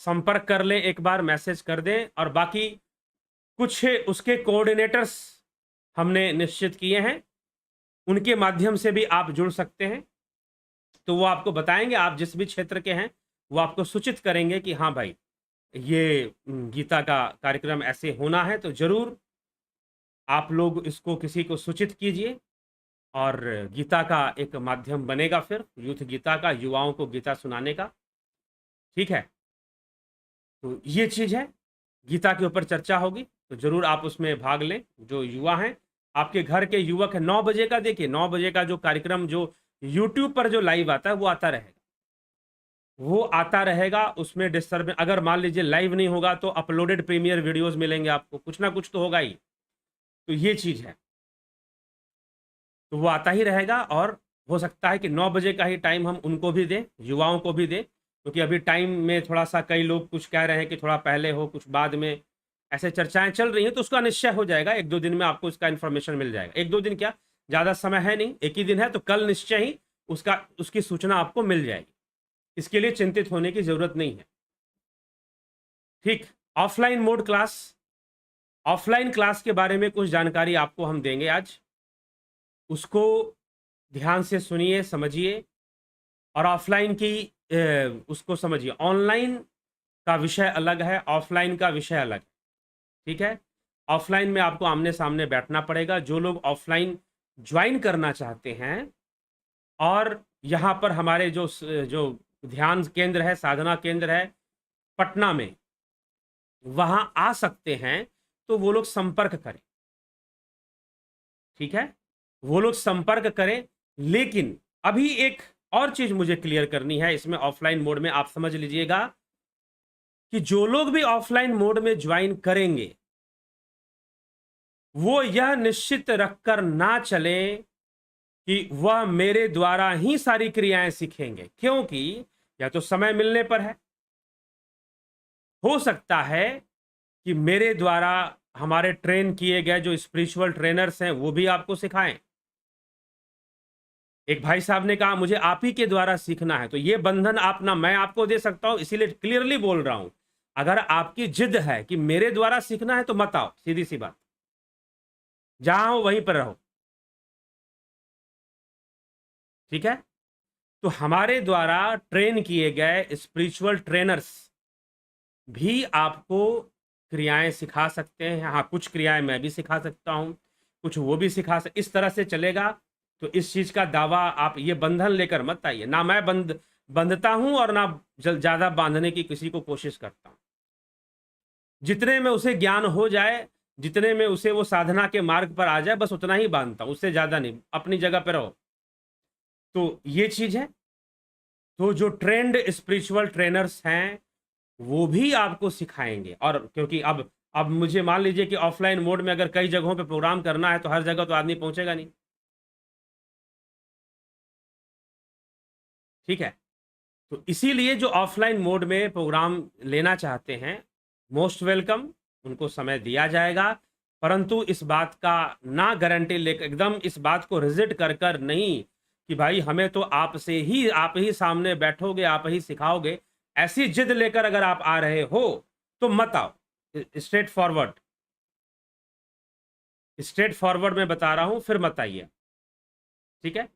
संपर्क कर लें, एक बार मैसेज कर दें। और बाकी कुछ उसके कोऑर्डिनेटर्स हमने निश्चित किए हैं, उनके माध्यम से भी आप जुड़ सकते हैं। तो वो आपको बताएंगे, आप जिस भी क्षेत्र के हैं वो आपको सूचित करेंगे कि हाँ भाई ये गीता का कार्यक्रम ऐसे होना है। तो जरूर आप लोग इसको किसी को सूचित कीजिए, और गीता का एक माध्यम बनेगा फिर यूथ गीता का, युवाओं को गीता सुनाने का। ठीक है, तो ये चीज है, गीता के ऊपर चर्चा होगी, तो जरूर आप उसमें भाग लें। जो युवा हैं, आपके घर के युवक हैं, 9 बजे का देखिए, 9 बजे का जो कार्यक्रम जो यूट्यूब पर जो लाइव आता है वो आता रहेगा, वो आता रहेगा। उसमें डिस्टर्ब, अगर मान लीजिए लाइव नहीं होगा तो अपलोडेड प्रीमियर वीडियोस मिलेंगे आपको, कुछ ना कुछ तो होगा ही। तो ये चीज है, तो वो आता ही रहेगा। और हो सकता है कि 9 बजे का ही टाइम हम उनको भी दें, युवाओं को भी दें, क्योंकि अभी टाइम में थोड़ा सा कई लोग कुछ कह रहे हैं कि थोड़ा पहले हो, कुछ बाद में, ऐसे चर्चाएं चल रही हैं। तो उसका निश्चय हो जाएगा, 1-2 दिन में आपको इसका इन्फॉर्मेशन मिल जाएगा। 1-2 दिन क्या, ज़्यादा समय है नहीं, एक ही दिन है, तो कल निश्चय ही उसकी सूचना आपको मिल जाएगी। इसके लिए चिंतित होने की ज़रूरत नहीं है। ठीक, offline mode class, offline class के बारे में कुछ जानकारी आपको हम देंगे आज, उसको ध्यान से सुनिए, समझिए, और ऑफलाइन की उसको समझिए। ऑनलाइन का विषय अलग है, ऑफलाइन का विषय अलग है। ठीक है, ऑफलाइन में आपको आमने सामने बैठना पड़ेगा। जो लोग ऑफलाइन ज्वाइन करना चाहते हैं, और यहाँ पर हमारे जो जो ध्यान केंद्र है, साधना केंद्र है पटना में, वहां आ सकते हैं, तो वो लोग संपर्क करें। ठीक है, वो लोग संपर्क करें। लेकिन अभी एक और चीज मुझे क्लियर करनी है इसमें, ऑफलाइन मोड में आप समझ लीजिएगा कि जो लोग भी ऑफलाइन मोड में ज्वाइन करेंगे, वो यह निश्चित रखकर ना चले कि वह मेरे द्वारा ही सारी क्रियाएं सीखेंगे, क्योंकि या तो समय मिलने पर है, हो सकता है कि मेरे द्वारा हमारे ट्रेन किए गए जो स्पिरिचुअल ट्रेनर्स हैं वो भी आपको सिखाएं। एक भाई साहब ने कहा मुझे आप ही के द्वारा सीखना है, तो ये बंधन आप ना मैं आपको दे सकता हूं, इसीलिए क्लियरली बोल रहा हूं, अगर आपकी जिद है कि मेरे द्वारा सीखना है तो मत आओ, सीधी सी बात, जहां हो वहीं पर रहो। ठीक है, तो हमारे द्वारा ट्रेन किए गए स्पिरिचुअल ट्रेनर्स भी आपको क्रियाएं सिखा सकते हैं। हाँ, कुछ क्रियाएं मैं भी सिखा सकता हूं, कुछ वो भी इस तरह से चलेगा। तो इस चीज का दावा, आप ये बंधन लेकर मत आइए, ना मैं बंधता हूं और ना ज्यादा बांधने की किसी को कोशिश करता हूं। जितने में उसे ज्ञान हो जाए, जितने में उसे वो साधना के मार्ग पर आ जाए, बस उतना ही बांधता हूं, उससे ज्यादा नहीं। अपनी जगह पर रहो। तो ये चीज है। तो जो ट्रेंड स्पिरिचुअल ट्रेनर्स हैं वो भी आपको सिखाएंगे, और क्योंकि अब अब मुझे मान लीजिए कि ऑफलाइन मोड में अगर कई जगहों पे प्रोग्राम करना है तो हर जगह तो आदमी पहुंचेगा नहीं। ठीक है, तो इसीलिए जो ऑफलाइन मोड में प्रोग्राम लेना चाहते हैं, मोस्ट वेलकम, उनको समय दिया जाएगा। परंतु इस बात का ना गारंटी लेकर, एकदम इस बात को रिजिट कर कर नहीं कि भाई हमें तो आपसे ही, आप ही सामने बैठोगे, आप ही सिखाओगे, ऐसी जिद लेकर अगर आप आ रहे हो तो मत आओ। स्ट्रेट फॉरवर्ड, स्ट्रेट फॉरवर्ड में बता रहा हूं, फिर मत आइए। ठीक है,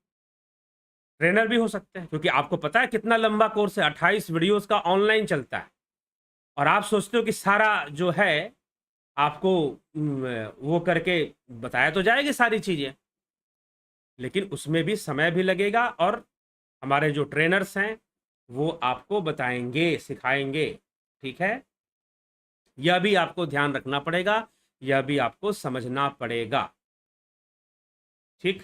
ट्रेनर भी हो सकते हैं, क्योंकि आपको पता है कितना लंबा कोर्स है, 28 वीडियोस का ऑनलाइन चलता है। और आप सोचते हो कि सारा जो है आपको वो करके बताया तो जाएगी सारी चीजें, लेकिन उसमें भी समय भी लगेगा, और हमारे जो ट्रेनर्स हैं वो आपको बताएंगे, सिखाएंगे। ठीक है, यह भी आपको ध्यान रखना पड़ेगा, यह भी आपको समझना पड़ेगा। ठीक,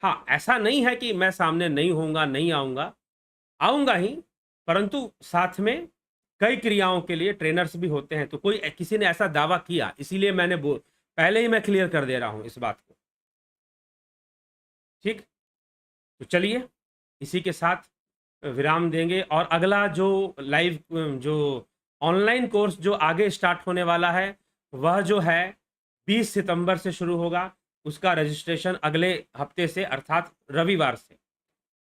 हाँ, ऐसा नहीं है कि मैं सामने नहीं होऊंगा, नहीं आऊंगा, आऊंगा ही, परंतु साथ में कई क्रियाओं के लिए ट्रेनर्स भी होते हैं। तो कोई किसी ने ऐसा दावा किया, इसीलिए मैंने पहले ही मैं क्लियर कर दे रहा हूं इस बात को। ठीक, तो चलिए इसी के साथ विराम देंगे, और अगला जो लाइव, जो ऑनलाइन कोर्स जो आगे स्टार्ट होने वाला है, वह जो है 20 सितंबर से शुरू होगा। उसका रजिस्ट्रेशन अगले हफ्ते से, अर्थात रविवार से,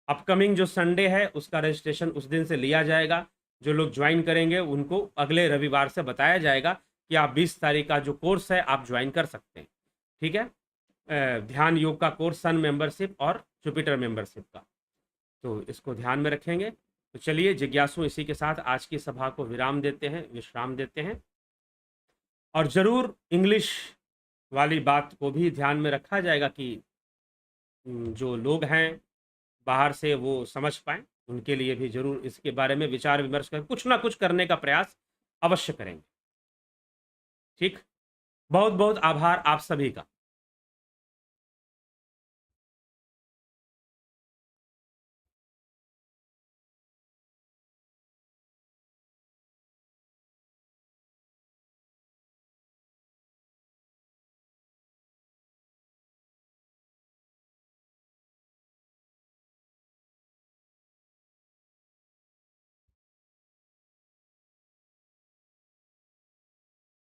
अपकमिंग जो संडे है उसका रजिस्ट्रेशन उस दिन से लिया जाएगा। जो लोग ज्वाइन करेंगे उनको अगले रविवार से बताया जाएगा कि आप 20 तारीख का जो कोर्स है आप ज्वाइन कर सकते हैं। ठीक है, ध्यान योग का कोर्स, सन मेंबरशिप और जुपिटर मेंबरशिप का, तो इसको ध्यान में रखेंगे। तो चलिए जिज्ञासु, इसी के साथ आज की सभा को विराम देते हैं, विश्राम देते हैं। और ज़रूर इंग्लिश वाली बात को भी ध्यान में रखा जाएगा कि जो लोग हैं बाहर से वो समझ पाएँ, उनके लिए भी ज़रूर इसके बारे में विचार विमर्श कर कुछ ना कुछ करने का प्रयास अवश्य करेंगे। ठीक, बहुत बहुत आभार आप सभी का।